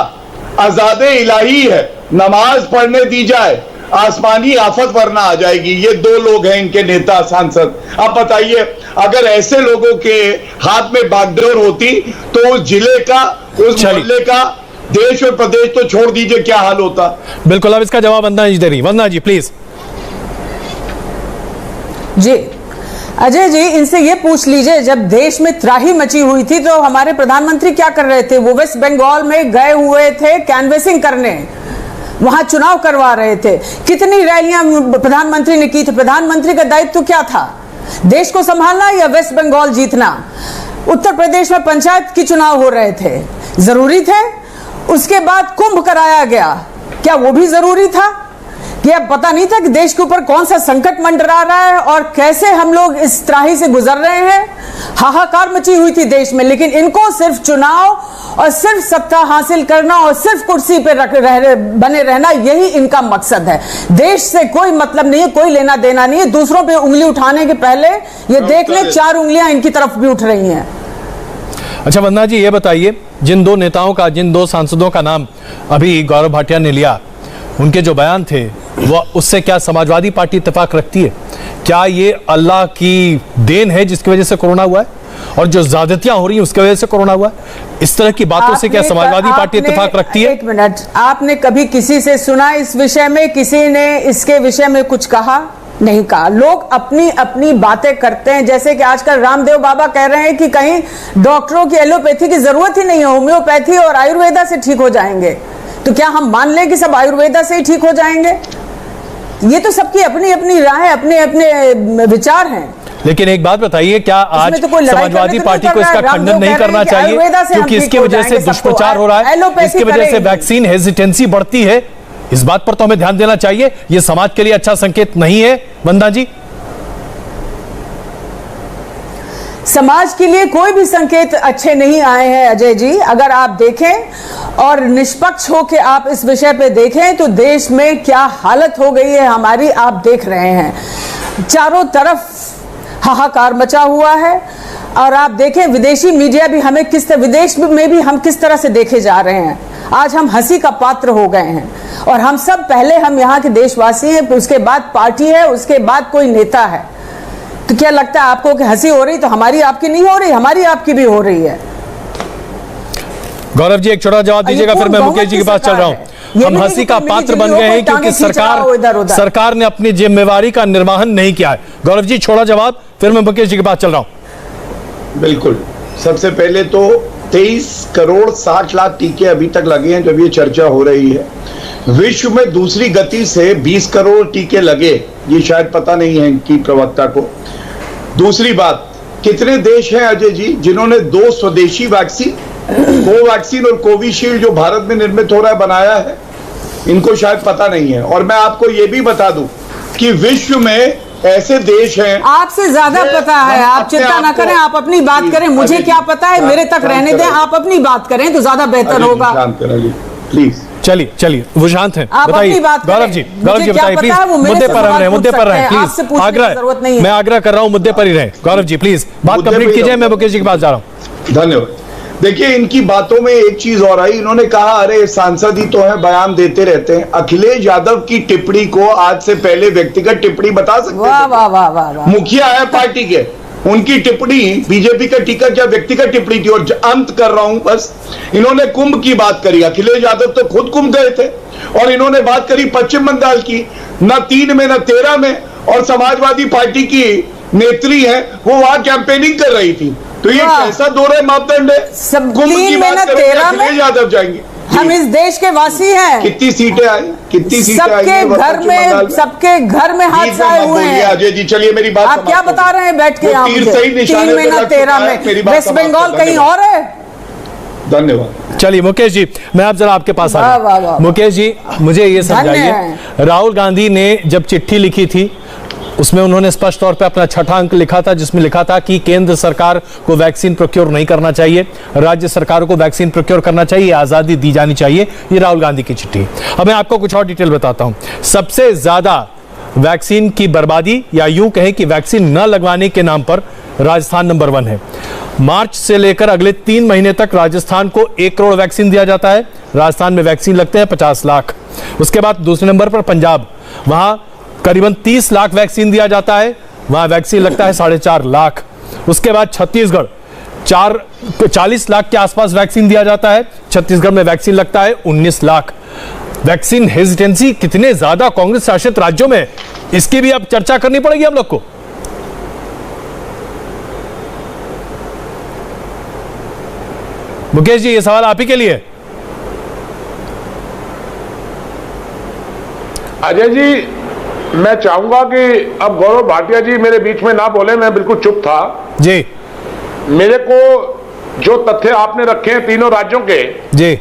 Speaker 8: आजादे इलाही है, नमाज पढ़ने दी जाए, आसमानी आफत वरना आ जाएगी। ये 2 लोग हैं इनके नेता सांसद। अब बताइए, अगर ऐसे लोगों के हाथ में बागडोर होती तो उस जिले का, उस मोहल्ले का, देश और प्रदेश तो छोड़ दीजिए क्या हाल होता।
Speaker 2: बिल्कुल, अब इसका जवाब वंदना जी दे रही। वंदना जी प्लीज।
Speaker 7: जी अजय जी, इनसे ये पूछ लीजिए, जब देश में त्राही मची हुई थी तो हमारे प्रधानमंत्री क्या कर रहे थे? वो वेस्ट बंगाल में गए हुए थे कैनवेसिंग करने, वहां चुनाव करवा रहे थे। कितनी रैलियां प्रधानमंत्री ने की थी? प्रधानमंत्री का दायित्व क्या था? देश को संभालना या वेस्ट बंगाल जीतना? उत्तर प्रदेश में पंचायत की चुनाव हो रहे थे, जरूरी थे? उसके बाद कुंभ कराया गया, क्या वो भी जरूरी था? कि अब पता नहीं था कि देश के ऊपर कौन सा संकट मंडरा रहा है और कैसे हम लोग इस त्राही से गुजर रहे हैं। हाहाकार मची हुई थी देश में, लेकिन इनको सिर्फ चुनाव और सिर्फ सत्ता हासिल करना और सिर्फ कुर्सी पे बने रहना, यही इनका मकसद है। देश से कोई मतलब नहीं है, कोई लेना देना नहीं है। दूसरों पे उंगली उठाने के पहले ये देख ले 4 उंगलियां इनकी तरफ भी उठ रही हैं।
Speaker 2: अच्छा वंदना जी, ये बताइए, जिन 2 नेताओं का, जिन 2 सांसदों का नाम अभी गौरव भाटिया ने लिया, उनके जो बयान थे वो उससे क्या समाजवादी पार्टी इत्तेफाक रखती है? क्या ये अल्लाह की देन है जिसकी वजह से कोरोना हुआ है, और जो ज्यादतियां हो रही हैं उसकी वजह से कोरोना हुआ है? इस तरह की बातों से क्या समाजवादी पार्टी इत्तेफाक रखती है?
Speaker 7: एक मिनट, आपने कभी किसी से सुना इस विषय में? किसी ने इसके विषय में कुछ कहा? नहीं कहा। लोग अपनी अपनी बातें करते हैं। जैसे कि आजकल रामदेव बाबा कह रहे हैं कि कहीं डॉक्टरों की एलोपैथी की जरूरत ही नहीं है, होम्योपैथी और आयुर्वेदा से ठीक हो जाएंगे। तो क्या हम मान लें कि सब आयुर्वेदा से ही ठीक हो जाएंगे? ये तो सबकी अपनी अपनी राय है, अपने अपने विचार हैं।
Speaker 2: लेकिन एक बात बताइए, क्या आज
Speaker 7: तो
Speaker 2: समाजवादी पार्टी को इसका खंडन नहीं करना चाहिए? क्योंकि इसकी वजह से दुष्प्रचार हो रहा है, इसकी वजह से वैक्सीन हेजिटेंसी बढ़ती है। इस बात पर तो हमें ध्यान देना चाहिए। यह समाज के लिए अच्छा संकेत नहीं है वंदना जी?
Speaker 7: समाज के लिए कोई भी संकेत अच्छे नहीं आए हैं अजय जी। अगर आप देखें और निष्पक्ष होकर आप इस विषय पे देखें तो देश में क्या हालत हो गई है हमारी, आप देख रहे हैं। चारों तरफ हाहाकार मचा हुआ है। और आप देखें विदेशी मीडिया भी हमें विदेश में भी हम किस तरह से देखे जा रहे हैं। आज हम हंसी का पात्र हो गए हैं। और हम सब पहले हम यहाँ के देशवासी हैं, उसके बाद पार्टी है, उसके बाद कोई नेता है। तो क्या लगता है आपको कि हंसी हो रही तो हमारी आपकी नहीं हो रही? हमारी आपकी भी हो रही है।
Speaker 2: गौरव जी एक छोटा जवाब दीजिएगा, फिर मैं मुकेश जी के पास चल रहा हूं। हम हंसी का पात्र बन गए हैं क्योंकि सरकार ने अपनी जिम्मेवारी का निर्वहन नहीं किया है। गौरव जी छोटा जवाब, फिर मैं मुकेश जी के पास चल रहा हूं।
Speaker 8: बिल्कुल, सबसे पहले तो 23 करोड़ 60 लाख टीके अभी तक लगे हैं जब ये चर्चा हो रही है। विश्व में दूसरी गति से 20 करोड़ टीके लगे, ये शायद पता नहीं है इनकी प्रवक्ता को। दूसरी बात, कितने देश हैं अजय जी जिन्होंने 2 स्वदेशी वैक्सीन, कोवैक्सीन और कोविशील्ड जो भारत में निर्मित हो रहा है, बनाया है? इनको शायद पता नहीं है। और मैं आपको यह भी बता दूं कि विश्व में ऐसे देश हैं,
Speaker 7: आपसे ज्यादा पता है, आप चिंता ना करें, आप अपनी बात करें। मुझे क्या पता है, मेरे तक रहने दें, आप अपनी बात करें तो ज्यादा बेहतर होगा।
Speaker 8: प्लीज
Speaker 2: चलिए वो शांत हैं, बताइए गौरव जी बताइए प्लीज, मुद्दे पर रहें, मुद्दे पर रहें प्लीज। आग्रह, मैं आग्रह कर रहा हूं मुद्दे पर ही रहें। गौरव जी प्लीज बात कंप्लीट कीजिए, मैं मुकेश जी के पास जा रहा हूं।
Speaker 8: धन्यवाद। देखिए, इनकी बातों में एक चीज और आई। इन्होंने कहा अरे सांसद ही तो है, बयान देते रहते हैं। अखिलेश यादव की टिप्पणी को आज से पहले व्यक्तिगत टिप्पणी बता सकते
Speaker 7: वाह वाह वाह वाह,
Speaker 8: मुखिया है पार्टी के, उनकी टिप्पणी बीजेपी का टिकट या व्यक्तिगत टिप्पणी थी। और अंत कर रहा हूं बस, इन्होंने कुंभ की बात करी। अखिलेश यादव तो खुद कुंभ गए थे और इन्होंने बात करी पश्चिम बंगाल की, न 3 में न 13 में। और समाजवादी पार्टी की नेत्री है, वो वहां कैंपेनिंग कर रही थी। तो ये कैसा दोहरे मापदंड है? कुंभ की बात करेंगे, अखिलेश यादव जाएंगे।
Speaker 7: हम इस देश के वासी हैं।
Speaker 8: कितनी सीटें आई, कितनी सीटें आई?
Speaker 7: सबके घर में हादसा हुए हैं।
Speaker 8: अजय जी चलिए मेरी बात,
Speaker 7: आप क्या बता रहे हैं बैठ के?
Speaker 8: 3
Speaker 7: में ना 13 में, वेस्ट बंगाल कहीं और है।
Speaker 8: धन्यवाद।
Speaker 2: चलिए मुकेश जी, मैं आप जरा आपके पास आ रहा हूं। मुकेश जी मुझे ये समझाइए, राहुल गांधी ने जब चिट्ठी लिखी थी उसमें उन्होंने स्पष्ट तौर पे अपना 6ठा अंक लिखा था, जिसमें लिखा था कि केंद्र सरकार को वैक्सीन प्रोक्योर नहीं करना चाहिए, राज्य सरकार को वैक्सीन प्रोक्योर करना चाहिए, आजादी दी जानी चाहिए। ये राहुल गांधी की चिट्ठी। अब मैं आपको कुछ और डिटेल बताता हूं। सबसे ज्यादा वैक्सीन की बर्बादी या यूं कहें कि वैक्सीन न लगवाने के नाम पर राजस्थान नंबर 1 है। मार्च से लेकर अगले 3 महीने तक राजस्थान को 1 करोड़ वैक्सीन दिया जाता है। राजस्थान में वैक्सीन लगते हैं 50 लाख। उसके बाद दूसरे नंबर पर पंजाब, वहां करीबन 30 लाख वैक्सीन दिया जाता है, वहां वैक्सीन लगता है 4.5 लाख। उसके बाद छत्तीसगढ़ 40 लाख के आसपास वैक्सीन दिया जाता है, छत्तीसगढ़ में वैक्सीन लगता है 19 लाख। वैक्सीन हेजिटेंसी कितने ज्यादा कांग्रेस शासित राज्यों में, इसकी भी अब चर्चा करनी पड़ेगी हम लोग को। मुकेश जी ये सवाल आप ही के लिए।
Speaker 9: अजय जी, मैं चाहूंगा कि अब गौरव भाटिया जी मेरे बीच में ना बोले, मैं बिल्कुल चुप था
Speaker 2: जी।
Speaker 9: मेरे को जो तथ्य आपने रखे हैं तीनों राज्यों के
Speaker 2: जी,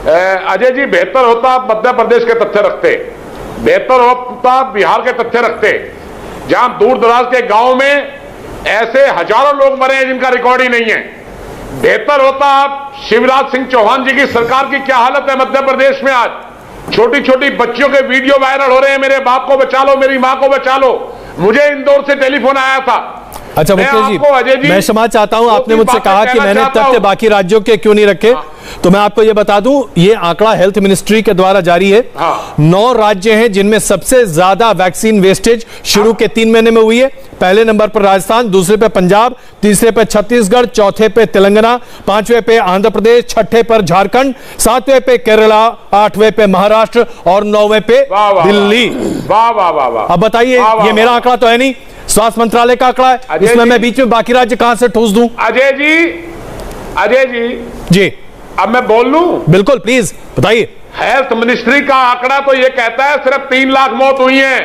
Speaker 9: अजय जी, बेहतर होता आप मध्य प्रदेश के तथ्य रखते, बेहतर होता बिहार के तथ्य रखते, जहां दूर दराज के गांव में ऐसे हजारों लोग मरे हैं जिनका रिकॉर्ड ही नहीं है। बेहतर होता आप शिवराज सिंह चौहान जी की सरकार की क्या हालत है मध्य प्रदेश में आज। छोटी छोटी बच्चियों के वीडियो वायरल हो रहे हैं, मेरे बाप को बचा लो, मेरी मां को बचा लो। मुझे इंदौर से टेलीफोन आया था,
Speaker 2: अच्छा मुकेश जी, मैं क्षमा चाहता हूं, आपने मुझसे कहा कि मैंने तथ्य बाकी राज्यों के क्यों नहीं रखे, तो मैं आपको यह बता दूं, ये आंकड़ा हेल्थ मिनिस्ट्री के द्वारा जारी है। 9 राज्य हैं जिनमें सबसे ज्यादा वैक्सीन वेस्टेज शुरू के 3 महीने में हुई है। पहले नंबर पर राजस्थान, दूसरे पे पंजाब, तीसरे पे छत्तीसगढ़, चौथे पे तेलंगाना, 5वें पे आंध्र प्रदेश, 6ठे पर झारखंड, 7वें पे केरला, 8वें पे महाराष्ट्र और 9वें पे दिल्ली।
Speaker 9: वाह वाह वाह वाह।
Speaker 2: अब बताइए, ये मेरा आंकड़ा तो है नहीं, स्वास्थ्य मंत्रालय का आंकड़ा है, इसमें मैं बीच में बाकी राज्य कहां से ठूस दूं?
Speaker 9: अजय जी
Speaker 2: जी
Speaker 9: अब मैं बोल लूं?
Speaker 2: बिल्कुल, प्लीज बताइए।
Speaker 9: हेल्थ मिनिस्ट्री का आंकड़ा तो ये कहता है सिर्फ 3 लाख मौत हुई है,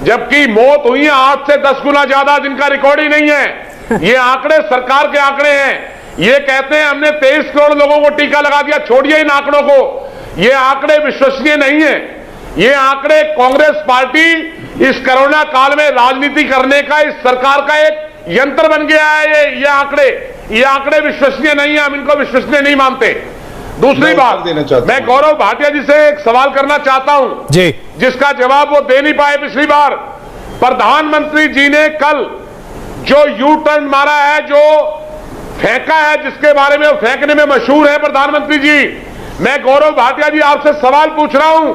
Speaker 9: जबकि मौत हुई है 8 से 10 गुना ज्यादा, जिनका रिकॉर्ड ही नहीं है। ये आंकड़े सरकार के आंकड़े हैं। ये कहते हैं हमने 23 करोड़ लोगों को टीका लगा दिया। छोड़िए इन आंकड़ों को, ये आंकड़े विश्वसनीय नहीं है। ये आंकड़े कांग्रेस पार्टी इस कोरोना काल में राजनीति करने का इस सरकार का एक यंत्र बन गया है। ये आंकड़े विश्वसनीय नहीं है, हम इनको विश्वसनीय नहीं मानते। दूसरी बात, मैं गौरव भाटिया जी से एक सवाल करना चाहता हूं
Speaker 2: जी,
Speaker 9: जिसका जवाब वो दे नहीं पाए पिछली बार। प्रधानमंत्री जी ने कल जो यू टर्न मारा है, जो फेंका है, जिसके बारे में वो फेंकने में मशहूर है प्रधानमंत्री जी, मैं गौरव भाटिया जी आपसे सवाल पूछ रहा हूं।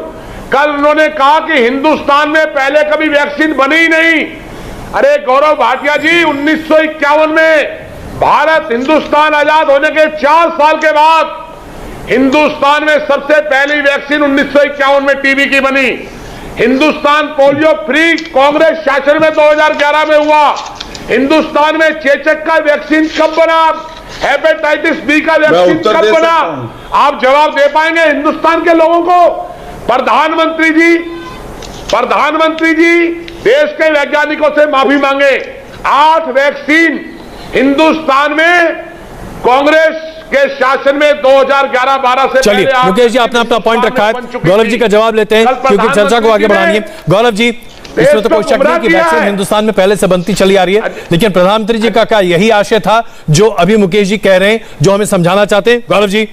Speaker 9: कल उन्होंने कहा कि हिंदुस्तान में पहले कभी वैक्सीन बनी ही नहीं। अरे गौरव भाटिया जी, 1951 में भारत हिंदुस्तान आजाद होने के 4 साल के बाद हिंदुस्तान में सबसे पहली वैक्सीन 1951 में टीबी की बनी। हिंदुस्तान पोलियो फ्री कांग्रेस शासन में 2011 में हुआ। हिंदुस्तान में चेचक का वैक्सीन कब बना? हेपेटाइटिस बी का वैक्सीन कब बना? आप जवाब दे पाएंगे हिंदुस्तान के लोगों को? प्रधानमंत्री जी देश के वैज्ञानिकों से माफी मांगे। 8 वैक्सीन हिंदुस्तान में कांग्रेस के शासन में 2011-12 से।
Speaker 2: चलिए मुकेश जी, आपने अपना पॉइंट रखा है, गौरव जी का जवाब लेते हैं क्योंकि चर्चा को आगे बढ़ानी है। गौरव जी, इसमें तो कोई शक नहीं कि वैक्सीन हिंदुस्तान में पहले से बनती चली आ रही है, लेकिन प्रधानमंत्री जी का क्या यही आशय था जो अभी मुकेश जी कह रहे हैं, जो हमें समझाना चाहते हैं? गौरव जी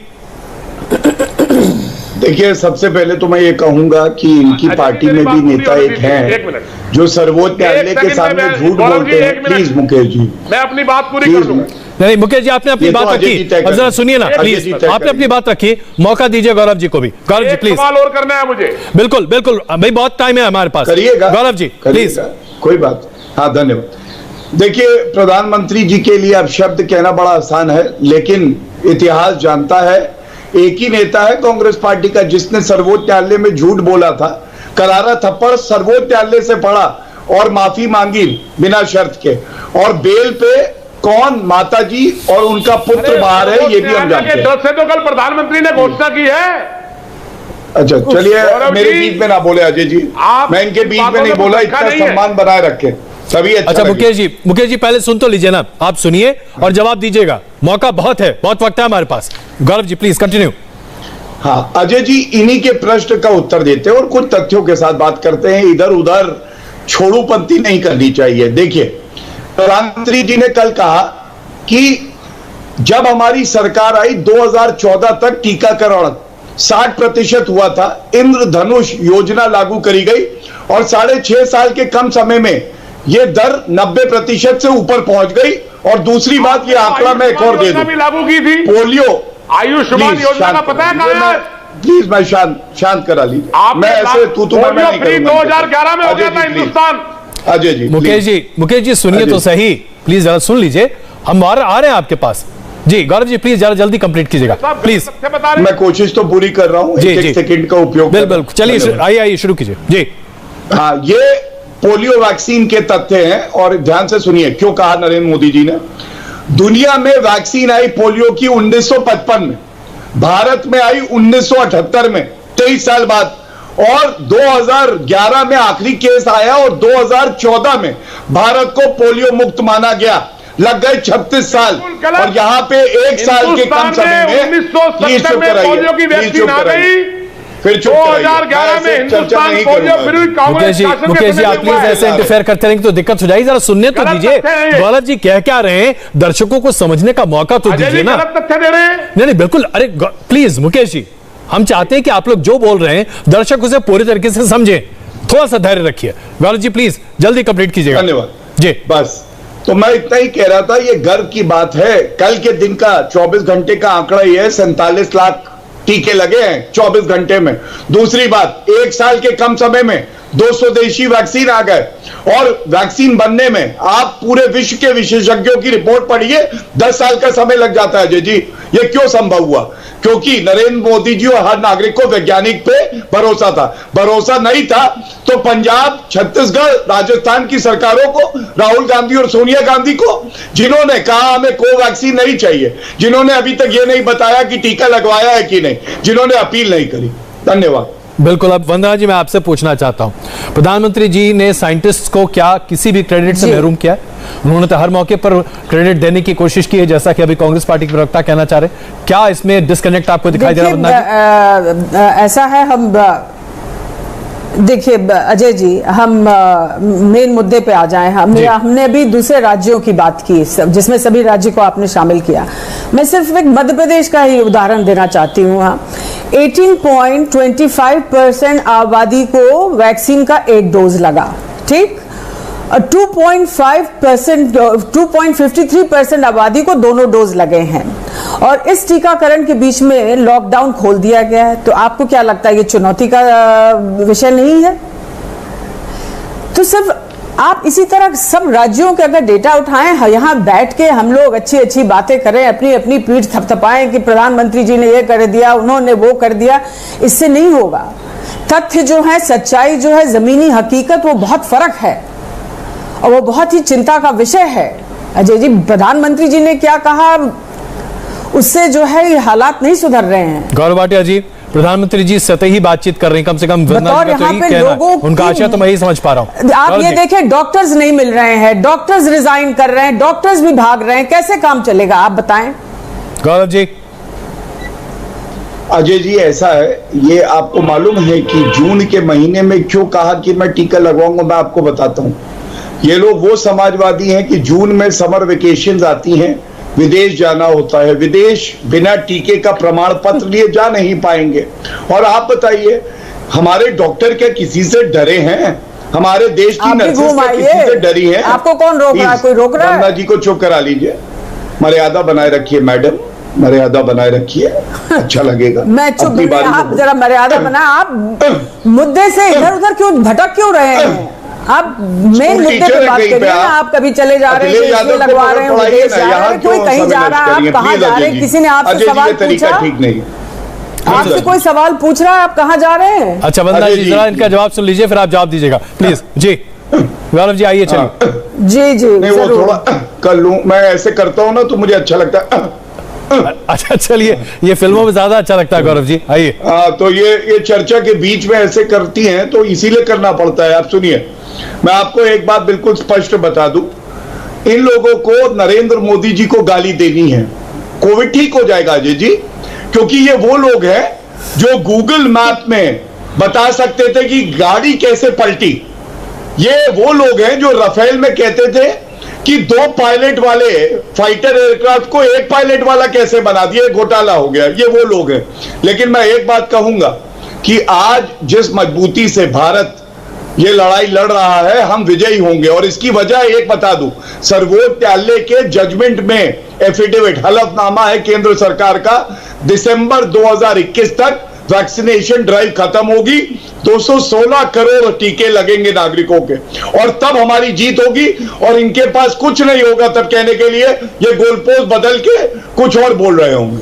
Speaker 8: देखिए, सबसे पहले तो मैं ये कहूंगा कि इनकी पार्टी में भी नेता एक हैं जो सर्वोच्च न्यायालय के सामने झूठ बोलते हैं। प्लीज मुकेश जी,
Speaker 9: मैं अपनी बात पूरी कर दूं।
Speaker 2: नहीं मुकेश जी, आपने अपनी बात रखी, अब जरा सुनिए ना प्लीज, आपने अपनी बात रखी, मौका दीजिए गौरव जी को भी। गौरव जी प्लीज,
Speaker 9: सवाल और करना है मुझे।
Speaker 2: बिल्कुल बिल्कुल भाई, बहुत टाइम है हमारे पास,
Speaker 8: करिएगा
Speaker 2: गौरव जी प्लीज।
Speaker 8: कोई बात, हाँ धन्यवाद। देखिए, प्रधानमंत्री जी के लिए अब शब्द कहना बड़ा आसान है, लेकिन इतिहास जानता है एक ही नेता है कांग्रेस पार्टी का जिसने सर्वोच्च न्यायालय में झूठ बोला था, करारा थप्पड़ सर्वोच्च न्यायालय से पड़ा और माफी मांगी बिना शर्त के, और बेल पे कौन माताजी और उनका पुत्र बाहर है ये भी हम जानते हैं।
Speaker 9: से तो कल प्रधानमंत्री ने घोषणा की है।
Speaker 8: अच्छा चलिए, मेरे बीच में ना बोले अजय जी, मैं इनके बीच में नहीं बोला, इतना सम्मान बनाए रखे तभी अच्छा।
Speaker 2: मुकेश जी पहले सुन तो लीजिए ना, आप सुनिए और जवाब दीजिएगा, मौका बहुत है, बहुत वक्त है हमारे पास। Gaurav ji please continue.
Speaker 8: हाँ अजय जी, इन्हीं के प्रश्न का उत्तर देते हैं और कुछ तथ्यों के साथ बात करते हैं। इधर उधर छोड़ूपंथी नहीं करनी चाहिए। देखिए, प्रधानमंत्री जी ने कल कहा कि जब हमारी सरकार आई 2014 तक टीकाकरण 60% हुआ था, इंद्रधनुष योजना लागू करी गई और 6.5 साल के कम समय में यह दर 90% से ऊपर पहुंच गई। और दूसरी बात, यह आंकड़ा मैं एक और दे दूं,
Speaker 9: लागू की थी
Speaker 8: पोलियो
Speaker 9: आयुष्मान योजना का पता है?
Speaker 8: प्लीज मैं शांत करा लीजिए, मैं ऐसे तू मैं नहीं करूंगा।
Speaker 9: 2011 में हो गया था हिंदुस्तान।
Speaker 8: अजय जी,
Speaker 2: मुकेश जी सुनिए तो सही, प्लीज जरा सुन लीजिए, हम आ रहे हैं आपके पास। जी गौरव जी प्लीज जरा जल्दी कंप्लीट कीजिएगा प्लीज।
Speaker 8: मैं कोशिश तो पूरी कर रहा हूं, एक सेकंड का उपयोग।
Speaker 2: बिल्कुल, चलिए आइए शुरू कीजिए जी।
Speaker 8: हाँ, ये पोलियो वैक्सीन के तथ्य हैं और ध्यान से सुनिए क्यों कहा नरेंद्र मोदी जी ने। दुनिया में वैक्सीन आई पोलियो की 1955 में, भारत में आई 1978 में, 23 साल बाद, और 2011 में आखिरी केस आया और 2014 में भारत को पोलियो मुक्त माना गया। लग गए 36 साल और यहाँ पे 1 साल के कम समय में
Speaker 9: 1970 में पोलियो की वैक्सीन आ गई।
Speaker 8: फिर
Speaker 9: 2011 में हिंदुस्तान पोलियो फ्री कांग्रेस शासन
Speaker 2: मुकेश जी आप प्लीज ऐसे इंटरफेयर करते रहेंगे तो दिक्कत हो जाएगी, जरा सुनने तो दीजिए। गौरव जी क्या रहे हैं, दर्शकों को समझने का मौका तो दीजिए ना।
Speaker 9: तथ्य दे रहे हैं।
Speaker 2: नहीं बिल्कुल, अरे प्लीज मुकेश जी, हम चाहते हैं कि आप लोग जो बोल रहे हैं दर्शक उसे पूरी तरीके से समझे, थोड़ा सा धैर्य रखिए। गौरव जी प्लीज जल्दी कंप्लीट कीजिएगा।
Speaker 8: धन्यवाद
Speaker 2: जी।
Speaker 8: बस तो मैं इतना ही कह रहा था, ये गर्व की बात है। कल के दिन का 24 घंटे का आंकड़ा ये है, 47 लाख टीके लगे हैं 24 घंटे में। दूसरी बात, 1 साल के कम समय में 2 स्वदेशी वैक्सीन आ गए, और वैक्सीन बनने में आप पूरे विश्व के विशेषज्ञों की रिपोर्ट पढ़िए, 10 साल का समय लग जाता है। अजय जी, ये क्यों संभव हुआ? क्योंकि नरेंद्र मोदी जी और हर नागरिक को वैज्ञानिक पे भरोसा था। भरोसा नहीं था तो पंजाब, छत्तीसगढ़, राजस्थान की सरकारों को, राहुल गांधी और सोनिया गांधी को, जिन्होंने कहा हमें कोवैक्सीन नहीं चाहिए, जिन्होंने अभी तक ये नहीं बताया कि टीका लगवाया है कि नहीं, जिन्होंने अपील नहीं करी। धन्यवाद।
Speaker 2: बिल्कुल। अब वंदना जी, मैं आपसे पूछना चाहता हूं, प्रधानमंत्री जी ने साइंटिस्ट को क्या किसी भी क्रेडिट से महरूम किया? उन्होंने तो हर मौके पर क्रेडिट देने की कोशिश की है, जैसा कि अभी कांग्रेस पार्टी के प्रवक्ता कहना चाह रहे। क्या इसमें डिस्कनेक्ट आपको दिखाई दे रहा है वंदना जी?
Speaker 7: ऐसा है, हम देखिए अजय जी, हम मेन मुद्दे पे आ जाएं। हमने अभी दूसरे राज्यों की बात की, जिसमें सभी राज्य को आपने शामिल किया। मैं सिर्फ एक मध्य प्रदेश का ही उदाहरण देना चाहती हूँ। 18.25% आबादी को वैक्सीन का 1 डोज लगा, ठीक। 2.53% आबादी को दोनों डोज लगे हैं, और इस टीकाकरण के बीच में लॉकडाउन खोल दिया गया है। तो आपको क्या लगता है ये चुनौती का विषय नहीं है? तो सिर्फ आप इसी तरह सब राज्यों के अगर डेटा उठाएं, यहाँ बैठ के हम लोग अच्छी अच्छी बातें करें, अपनी अपनी पीठ थपथपाएं कि प्रधानमंत्री जी ने ये कर दिया, उन्होंने वो कर दिया, इससे नहीं होगा। तथ्य जो है, सच्चाई जो है, जमीनी हकीकत, वो बहुत फर्क है, और वो बहुत ही चिंता का विषय है। अजय जी, प्रधानमंत्री जी ने क्या कहा, उससे जो है ये हालात नहीं सुधर रहे हैं।
Speaker 2: गौरव भाटिया जी, प्रधानमंत्री जी सतही ही बातचीत कर रहे हैं, कम से कम उनका आशय तो मैं ही समझ पा रहा हूं।
Speaker 7: आप ये देखें, डॉक्टर्स नहीं मिल रहे हैं, डॉक्टर्स रिजाइन कर रहे हैं, डॉक्टर्स भी भाग रहे हैं, कैसे काम चलेगा आप बताएं?
Speaker 2: गौरव जी।
Speaker 8: अजय जी, ऐसा है, ये आपको मालूम है कि जून के महीने में क्यों कहा कि मैं टीका लगवाऊंगा? मैं आपको बताता हूं। ये लोग वो समाजवादी हैं कि जून में समर वेकेशन आती हैं, विदेश जाना होता है, विदेश बिना टीके का प्रमाण पत्र लिए जा नहीं पाएंगे। और आप बताइए, हमारे डॉक्टर क्या किसी से डरे हैं? हमारे देश की नर्सेस क्या किसी से डरी हैं?
Speaker 7: आपको कौन रोक रहा है? कोई रोक रहा है?
Speaker 8: वंदना जी को चुप करा लीजिए, मर्यादा बनाए रखिए मैडम, मर्यादा बनाए रखिए, अच्छा लगेगा।
Speaker 7: मैं चुप नहीं, आप जरा मर्यादा बना। आप मुद्दे से इधर उधर क्यों भटक क्यों रहे हैं? आप मेन मुद्दे पे बात करिए ना। आप कभी चले जा रहे हैं, इसलिए लगवा रहे हैं, विदेश जा रहे हैं, कोई कहीं जा रहा है, आप कहाँ जा रहे हैं? किसी ने आपसे सवाल पूछा?
Speaker 8: ठीक नहीं,
Speaker 7: आपसे कोई सवाल पूछ रहा है, आप कहाँ जा रहे हैं?
Speaker 2: अच्छा वंदना जी, जरा इनका जवाब सुन लीजिए, फिर आप जवाब दीजिएगा प्लीज। जी गौरव जी, आइए चलिए।
Speaker 7: जी जी,
Speaker 8: नहीं वो थोड़ा कर लूं, मैं ऐसे करता हूं ना तो मुझे अच्छा लगता है।
Speaker 2: अच्छा चलिए, ये फिल्मों में ज्यादा अच्छा लगता है। गौरव जी आइए।
Speaker 8: तो ये चर्चा के बीच में ऐसे करती हैं तो इसीलिए करना पड़ता है। आप सुनिए, मैं आपको एक बात बिल्कुल स्पष्ट बता दूं, इन लोगों को नरेंद्र मोदी जी को गाली देनी है। कोविड ठीक हो जाएगा अजय जी, क्योंकि ये वो लोग हैं जो गूगल मैप में बता सकते थे कि गाड़ी कैसे पलटी। ये वो लोग हैं जो राफेल में कहते थे कि 2 पायलट वाले फाइटर एयरक्राफ्ट को 1 पायलट वाला कैसे बना दिया, घोटाला हो गया। ये वो लोग हैं। लेकिन मैं एक बात कहूंगा कि आज जिस मजबूती से भारत ये लड़ाई लड़ रहा है, हम विजयी होंगे। और इसकी वजह एक बता दूं, सर्वोच्च न्यायालय के जजमेंट में एफिडेविट, हलफनामा है केंद्र सरकार का, दिसंबर 2021 तक वैक्सीनेशन ड्राइव खत्म होगी, 216 करोड़ टीके लगेंगे नागरिकों के, और तब हमारी जीत होगी। और इनके पास कुछ नहीं होगा तब कहने के लिए, ये गोलपोस्ट बदल के कुछ और बोल रहे होंगे।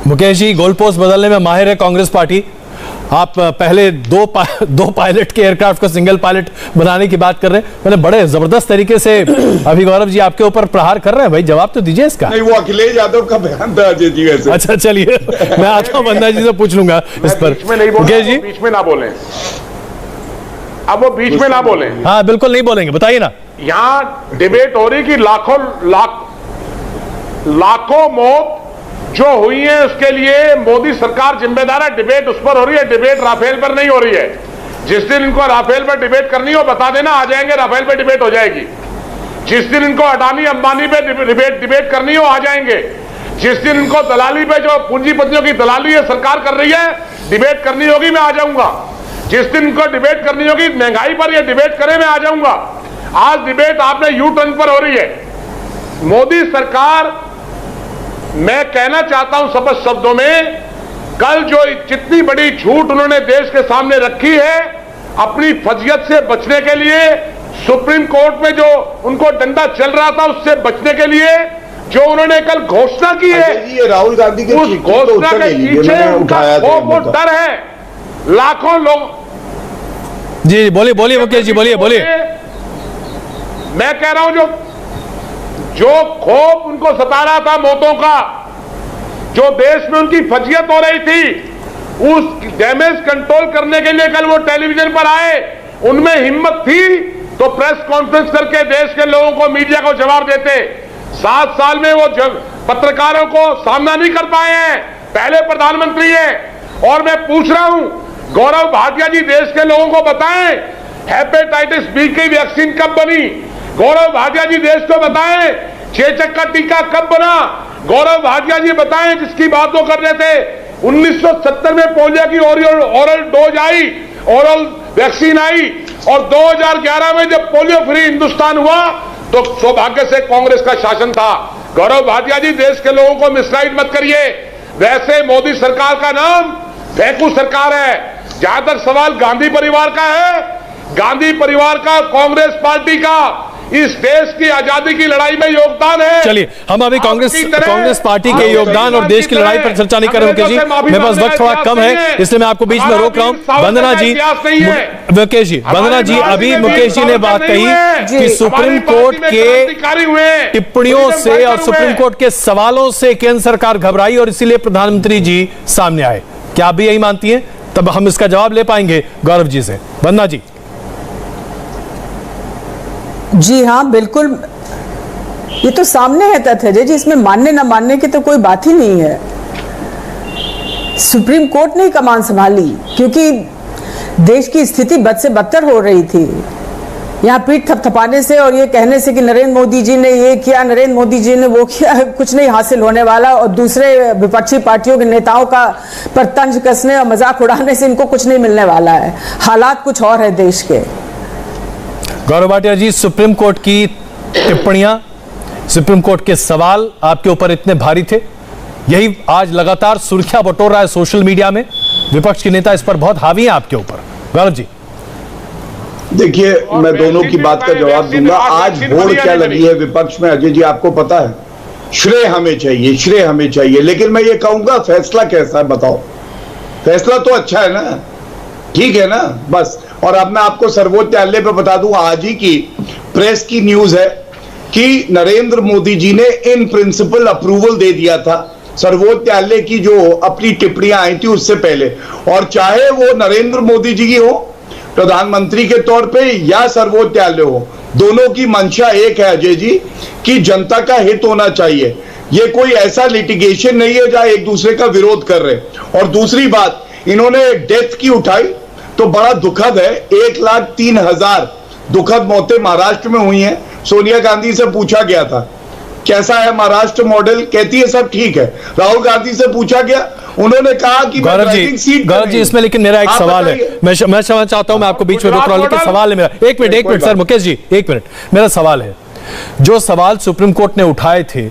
Speaker 2: मुकेश जी, गोलपोस्ट बदलने में माहिर है कांग्रेस पार्टी। आप पहले दो पायलट के एयरक्राफ्ट को सिंगल पायलट बनाने की बात कर रहे हैं, मैंने बड़े जबरदस्त तरीके से अभी गौरव जी आपके ऊपर प्रहार कर रहे हैं। भाई जवाब तो दीजिए इसका।
Speaker 8: नहीं, वो अखिलेश यादव का बयान था अजय जी वैसे।
Speaker 2: अच्छा चलिए, मैं आता हूं वंदना जी से पूछ लूंगा इस पर।
Speaker 9: मुकेश जी बीच में ना बोले, अब वो बीच में ना बोले।
Speaker 2: हाँ बिल्कुल नहीं बोलेंगे, बताइए ना।
Speaker 9: यहाँ डिबेट हो रही कि लाखों मौत जो हुई है उसके लिए मोदी सरकार जिम्मेदार है। डिबेट उस पर हो रही है, डिबेट राफेल पर नहीं हो रही है। जिस दिन इनको राफेल पर डिबेट करनी हो बता देना, आ जाएंगे, राफेल पर डिबेट हो जाएगी। जिस दिन इनको अडानी अंबानी पे डिबेट करनी हो आ जाएंगे। जिस दिन इनको दलाली पे, जो पूंजीपतियों की दलाली है सरकार कर रही है, डिबेट करनी होगी, मैं आ जाऊंगा। जिस दिन इनको डिबेट करनी होगी महंगाई पर, ये डिबेट करें, मैं आ जाऊंगा। आज डिबेट आपने यू टर्न पर हो रही है। मोदी सरकार, मैं कहना चाहता हूं स्पष्ट शब्दों में, कल जो जितनी बड़ी झूठ उन्होंने देश के सामने रखी है, अपनी फजियत से बचने के लिए, सुप्रीम कोर्ट में जो उनको डंडा चल रहा था उससे बचने के लिए जो उन्होंने कल घोषणा की है,
Speaker 8: ये राहुल गांधी के
Speaker 9: उस घोषणा के पीछे उनका वो डर है। लाखों लोग,
Speaker 2: जी बोलिए बोलिए मुकेश जी, बोलिए बोलिए।
Speaker 9: मैं कह रहा हूं जो खौफ उनको सता रहा था मौतों का, जो देश में उनकी फजियत हो रही थी, उस डैमेज कंट्रोल करने के लिए कल वो टेलीविजन पर आए। उनमें हिम्मत थी तो प्रेस कॉन्फ्रेंस करके देश के लोगों को, मीडिया को जवाब देते। 7 साल में वो पत्रकारों को सामना नहीं कर पाए हैं, पहले प्रधानमंत्री हैं। और मैं पूछ रहा हूं, गौरव भाटिया जी देश के लोगों को बताएं, हेपेटाइटिस बी की वैक्सीन कब बनी? गौरव भाटिया जी देश को बताएं, चेचक का टीका कब बना? गौरव भाटिया जी बताएं, जिसकी बात वो कर रहे थे। 1970 में पोलियो की ओरल डोज आई, ओरल वैक्सीन आई, और 2011 में जब पोलियो फ्री हिंदुस्तान हुआ तो सौभाग्य से कांग्रेस का शासन था। गौरव भाटिया जी देश के लोगों को मिसगाइड मत करिए। वैसे मोदी सरकार का नाम फेंकू सरकार है। जहां तक सवाल गांधी परिवार का है, गांधी परिवार का, कांग्रेस पार्टी का इस देश की आजादी की लड़ाई में योगदान है।
Speaker 2: चलिए, हम अभी कांग्रेस पार्टी के योगदान और देश की लड़ाई पर चर्चा नहीं कर रहे मुकेश जी, मेरे पास वक्त थोड़ा कम है, इसलिए मैं आपको बीच में रोक रहा हूं। वंदना जी, मुकेश जी, वंदना जी, अभी मुकेश जी ने बात कही कि सुप्रीम कोर्ट के टिप्पणियों से और सुप्रीम कोर्ट के सवालों से केंद्र सरकार घबराई और इसीलिए प्रधानमंत्री जी सामने आए। क्या आप भी यही मानती हैं? तब हम इसका जवाब ले पाएंगे गौरव जी से। वंदना जी।
Speaker 7: जी हाँ, बिल्कुल, ये तो सामने है तथ्य जी, इसमें मानने ना मानने की तो कोई बात ही नहीं है। सुप्रीम कोर्ट ने कमान संभाली क्योंकि देश की स्थिति बद से बदतर हो रही थी। यहाँ पीठ थपथपाने से और ये कहने से कि नरेंद्र मोदी जी ने ये किया, नरेंद्र मोदी जी ने वो किया, कुछ नहीं हासिल होने वाला, और दूसरे विपक्षी पार्टियों के नेताओं का पर तंज कसने और मजाक उड़ाने से इनको कुछ नहीं मिलने वाला है। हालात कुछ और है देश के।
Speaker 2: गौरव भाटिया जी, सुप्रीम कोर्ट की टिप्पणियां, सुप्रीम कोर्ट के सवाल आपके ऊपर इतने भारी थे, यही आज लगातार सुर्खियां बटोर रहा है सोशल मीडिया में। विपक्ष के नेता इस पर बहुत हावी हैं आपके ऊपर। गौरव जी।
Speaker 8: देखिए, मैं दोनों की बात का जवाब दूंगा। आज होड़ क्या लगी है विपक्ष में, अजय जी आपको पता है। श्रेय हमें चाहिए, श्रेय हमें चाहिए, लेकिन मैं ये कहूंगा फैसला कैसा है बताओ। फैसला तो अच्छा है ना, ठीक है ना, बस। और अब मैं आपको सर्वोच्च न्यायालय पे बता दूं, आज ही की प्रेस की न्यूज है कि नरेंद्र मोदी जी ने इन प्रिंसिपल अप्रूवल दे दिया था सर्वोच्च न्यायालय की जो अपनी टिप्पणियां आई थी उससे पहले। और चाहे वो नरेंद्र मोदी जी की हो प्रधानमंत्री के तौर पे या सर्वोच्च न्यायालय हो, दोनों की मंशा एक है अजय जी कि जनता का हित होना चाहिए। ये कोई ऐसा लिटिगेशन नहीं है जहां एक दूसरे का विरोध कर रहे। और दूसरी बात, इन्होंने डेथ की उठाई तो बड़ा दुखद है। 1,03,000 दुखद मौतें महाराष्ट्र में हुई हैं। सोनिया गांधी से पूछा गया था कैसा है महाराष्ट्र मॉडल, कहती है सब ठीक है। राहुल गांधी से पूछा गया, उन्होंने कहा कि
Speaker 2: गौरव जी इसमें लेकिन मेरा एक सवाल है, मैं क्षमा चाहता हूं, मैं आपको बीच में रोक रहा हूं, लेकिन सवाल है मेरा। एक मिनट सर, मुकेश जी एक मिनट, मेरा सवाल है, जो सवाल सुप्रीम कोर्ट ने उठाए थे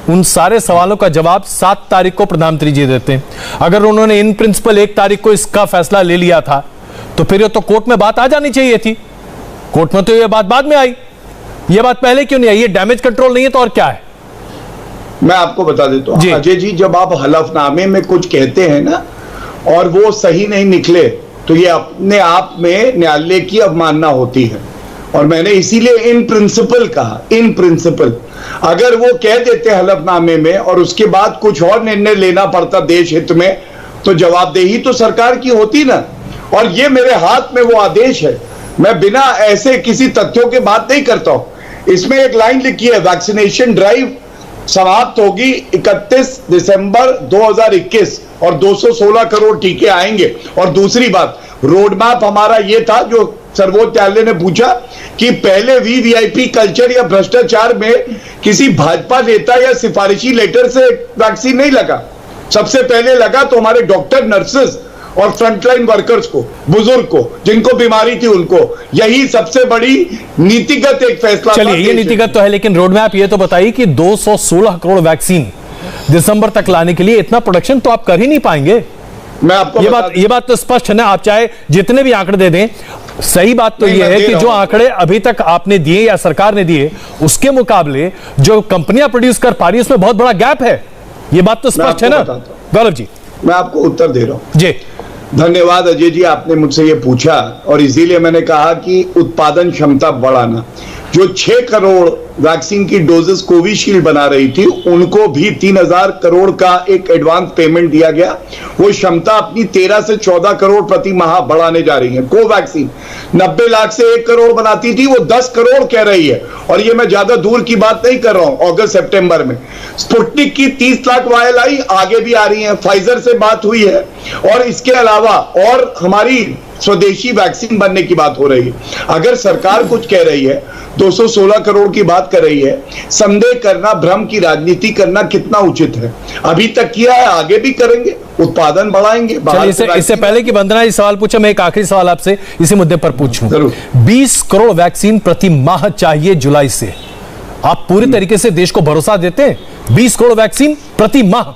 Speaker 2: उन सारे सवालों का जवाब 7 तारीख को प्रधानमंत्री जी देते हैं। अगर उन्होंने इन प्रिंसिपल 1 तारीख को इसका फैसला ले लिया था तो फिर ये तो कोर्ट में बात आ जानी चाहिए थी। कोर्ट में तो ये बात बाद में आई, ये बात पहले क्यों नहीं आई? ये डैमेज कंट्रोल नहीं है तो और क्या है?
Speaker 8: मैं आपको बता देता हूं अजय जी, जब आप हलफनामे में कुछ कहते हैं ना और वो सही नहीं निकले तो ये अपने आप में न्यायालय की अवमानना होती है। और मैंने इसीलिए इन प्रिंसिपल कहा, इन प्रिंसिपल। अगर वो कह देते हलफनामे में और उसके बाद कुछ और निर्णय लेना पड़ता देश हित में, तो जवाबदेही तो सरकार की होती ना। और ये मेरे हाथ में वो आदेश है, मैं बिना ऐसे किसी तथ्यों के बात नहीं करता हूं। इसमें एक लाइन लिखी है, वैक्सीनेशन ड्राइव समाप्त होगी 31 दिसंबर 2021 और 216 करोड़ टीके आएंगे। और दूसरी बात, रोड मैप हमारा ये था जो सर्वोच्च न्यायालय ने पूछा कि पहले वीवीआईपी कल्चर या भ्रष्टाचार में किसी भाजपा नेता या सिफारिशी लेटर से वैक्सीन नहीं लगा। सबसे पहले लगा तो हमारे डॉक्टर, नर्सेस और फ्रंटलाइन वर्कर्स को, बुजुर्ग को, जिनको बीमारी थी उनको। यही सबसे बड़ी नीतिगत एक फैसला।
Speaker 2: चलिए, ये नीतिगत तो है, लेकिन रोड मैप ये तो बताइए कि 216 करोड़ वैक्सीन दिसंबर तक लाने के लिए इतना प्रोडक्शन तो आप कर ही नहीं पाएंगे।
Speaker 8: मैं आपको
Speaker 2: ये बात तो स्पष्ट है ना, आप चाहे जितने भी आंकड़े दे दें। सही बात तो ये है कि जो आंकड़े अभी तक आपने दिए या सरकार ने दिए, उसके मुकाबले जो कंपनियां प्रोड्यूस कर पा रही है उसमें बहुत बड़ा गैप है। ये बात तो स्पष्ट है ना गौरव जी?
Speaker 8: मैं आपको उत्तर दे रहा हूं
Speaker 2: जी।
Speaker 8: धन्यवाद अजय जी, आपने मुझसे ये पूछा और इसीलिए मैंने कहा कि उत्पादन क्षमता बढ़ाना। जो 6 करोड़ वैक्सीन की डोजेस कोविशील्ड बना रही थी, उनको भी 3000 करोड़ का एक एडवांस पेमेंट दिया गया। वो क्षमता अपनी 13 से 14 करोड़ प्रति माह बढ़ाने जा रही है। कोवैक्सीन 90 लाख से 1 करोड़ बनाती थी, वो 10 करोड़ कह रही है। और ये मैं ज्यादा दूर की बात नहीं कर रहा हूं, अगस्त सितंबर में स्पुतनिक की 30 लाख वायल आई, आगे भी आ रही है। फाइजर से बात हुई है और इसके अलावा और हमारी स्वदेशी वैक्सीन बनने की बात हो रही है। अगर सरकार कुछ कह रही है, 216 करोड़ की बात कर रही है, संदेह करना, भ्रम की राजनीति करना कितना उचित है? अभी तक किया है, आगे भी करेंगे, उत्पादन बढ़ाएंगे।
Speaker 2: इससे पहले कि वंदना जी सवाल पूछे, मैं एक आखिरी सवाल आपसे इसी मुद्दे पर पूछूं। 20 करोड़ वैक्सीन प्रति माह चाहिए जुलाई से। आप पूरी तरीके से देश को भरोसा देते हैं 20 करोड़ वैक्सीन प्रति माह?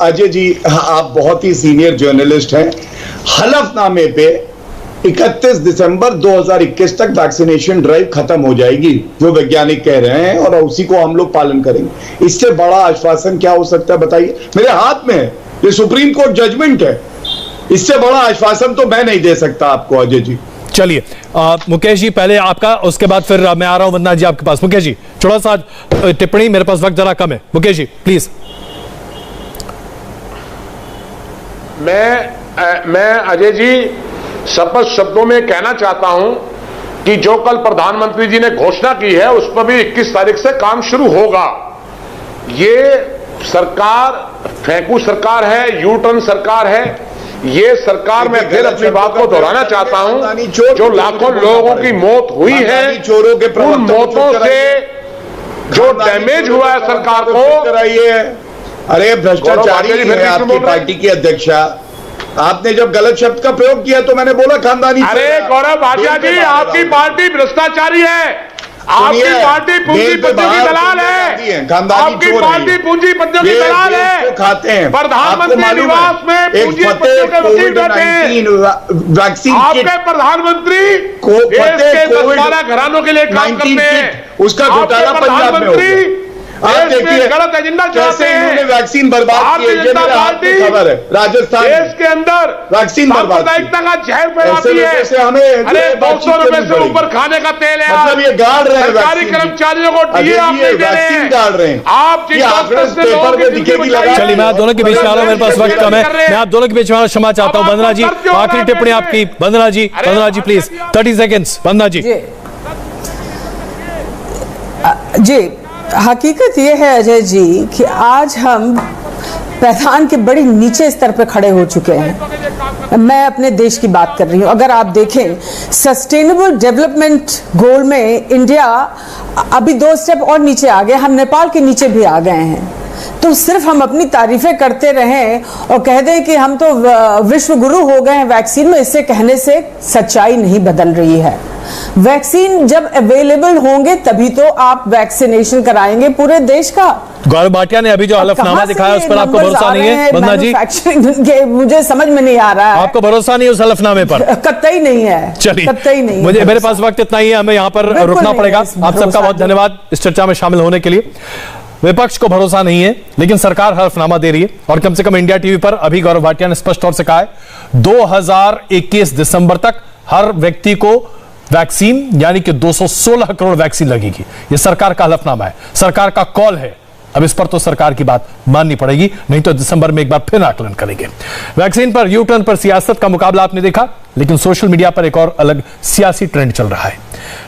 Speaker 8: अजय जी, आप बहुत ही सीनियर जर्नलिस्ट हैं। हलफनामे पे 31 दिसंबर 2021 तक वैक्सीनेशन ड्राइव खत्म हो जाएगी, जो वैज्ञानिक कह रहे हैं, और उसी को हम लोग पालन करेंगे। इससे बड़ा आश्वासन क्या हो सकता है बताइए? मेरे हाथ में है, ये सुप्रीम कोर्ट जजमेंट है। इससे बड़ा आश्वासन तो मैं नहीं दे सकता आपको अजय जी।
Speaker 2: चलिए मुकेश जी पहले आपका, उसके बाद फिर मैं आ रहा हूं वंदना जी आपके पास। मुकेश जी थोड़ा सा टिप्पणी, मेरे पास वक्त जरा कम है। मुकेश जी प्लीज।
Speaker 9: मैं अजय जी स्पष्ट शब्दों में कहना चाहता हूं कि जो कल प्रधानमंत्री जी ने घोषणा की है उस पर भी 21 तारीख से काम शुरू होगा। ये सरकार फेंकू सरकार है, यू टर्न सरकार है। ये सरकार, मैं फिर अपनी बात को दोहराना चाहता हूं, जो लाखों लोगों की मौत हुई है, उन मौतों से जो डैमेज हुआ है सरकार को कराइए।
Speaker 8: अरे भ्रष्टाचारी है आपकी पार्टी की अध्यक्षा। आपने जब गलत शब्द का प्रयोग किया तो मैंने बोला खानदानी।
Speaker 9: अरे गौरव भाटिया जी, आपकी पार्टी भ्रष्टाचारी है, आपकी पार्टी पूंजीपतियों की दलाल है, आपकी पार्टी पूंजीपतियों की दलाल है।
Speaker 8: खाते हैं
Speaker 9: प्रधानमंत्री निवास में पूंजीपतियों के वकील बैठे हैं।
Speaker 8: वैक्सीन
Speaker 9: आपके प्रधानमंत्री को देश के 10-12 घरानों के लिए काम करते हैं।
Speaker 8: उसका घोटाला पंजाब में हो गया। आप देखिए
Speaker 9: गलत एजेंडा चलाते हैं।
Speaker 8: वैक्सीन बर्बाद की खबर है। राजस्थान
Speaker 9: देश के अंदर
Speaker 8: वैक्सीन बर्बाद
Speaker 9: का जहर फैलाती है। अरे 200 रुपए से ऊपर खाने का तेल है।
Speaker 8: मतलब ये गाड़ रहे हैं,
Speaker 9: सरकारी कर्मचारियों को
Speaker 8: वैक्सीन गाड़ रहे हैं।
Speaker 9: आप
Speaker 8: पेपर में दिखेगी।
Speaker 2: चलिए मैं आप दोनों के बीच में आ रहा हूं, मेरे पास वक्त कम है। मैं आप दोनों के बीच में क्षमा चाहता हूं। वंदना जी आखिरी टिप्पणी आपकी। वंदना जी प्लीज 30 सेकेंड्स। वंदना जी।
Speaker 7: जी हकीकत यह है अजय जी कि आज हम पैदान के बड़े नीचे स्तर पर खड़े हो चुके हैं। मैं अपने देश की बात कर रही हूँ। अगर आप देखें सस्टेनेबल डेवलपमेंट गोल में इंडिया अभी 2 स्टेप और नीचे आ गया, हम नेपाल के नीचे भी आ गए हैं। तो सिर्फ हम अपनी तारीफें करते रहें और कह दें कि हम तो विश्व गुरु हो गए हैं वैक्सीन में, इससे कहने से सच्चाई नहीं बदल रही है। वैक्सीन जब अवेलेबल होंगे तभी तो आप वैक्सीनेशन कराएंगे पूरे देश का।
Speaker 2: गौरव भाटिया ने अभी जो हलफनामा दिखाया उस पर आपको भरोसा नहीं है वंदना जी?
Speaker 7: मुझे समझ में नहीं आ रहा है।
Speaker 2: आपको भरोसा नहीं है उस हलफनामे पर?
Speaker 7: कतई नहीं है।
Speaker 2: चलिए
Speaker 7: कतई नहीं।
Speaker 2: मुझे मेरे पास वक्त इतना ही है, हमें यहाँ पर रुकना पड़ेगा। आप सबका बहुत धन्यवाद इस चर्चा में शामिल होने के लिए। विपक्ष को भरोसा नहीं है लेकिन सरकार हलफनामा दे रही है और कम से कम इंडिया टीवी पर अभी गौरव भाटिया ने स्पष्ट तौर से कहा है 2021 दिसंबर तक हर व्यक्ति को वैक्सीन यानी कि 216 करोड़ वैक्सीन लगेगी। यह सरकार का हलफनामा है, सरकार का कॉल है। अब इस पर तो सरकार की बात माननी पड़ेगी, नहीं तो दिसंबर में एक बार फिर आकलन करेंगे। वैक्सीन पर यू टर्न पर सियासत का मुकाबला आपने देखा, लेकिन सोशल मीडिया पर एक और अलग सियासी ट्रेंड चल रहा है।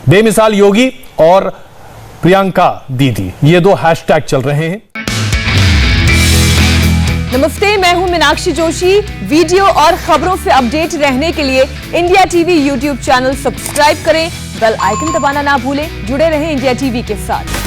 Speaker 2: बेमिसाल योगी और प्रियंका दीदी, ये 2 हैशटैग चल रहे हैं।
Speaker 1: नमस्ते, मैं हूं मीनाक्षी जोशी। वीडियो और खबरों से अपडेट रहने के लिए India TV YouTube channel subscribe करें, बेल आइकन दबाना ना भूलें। जुड़े रहें इंडिया टीवी के साथ।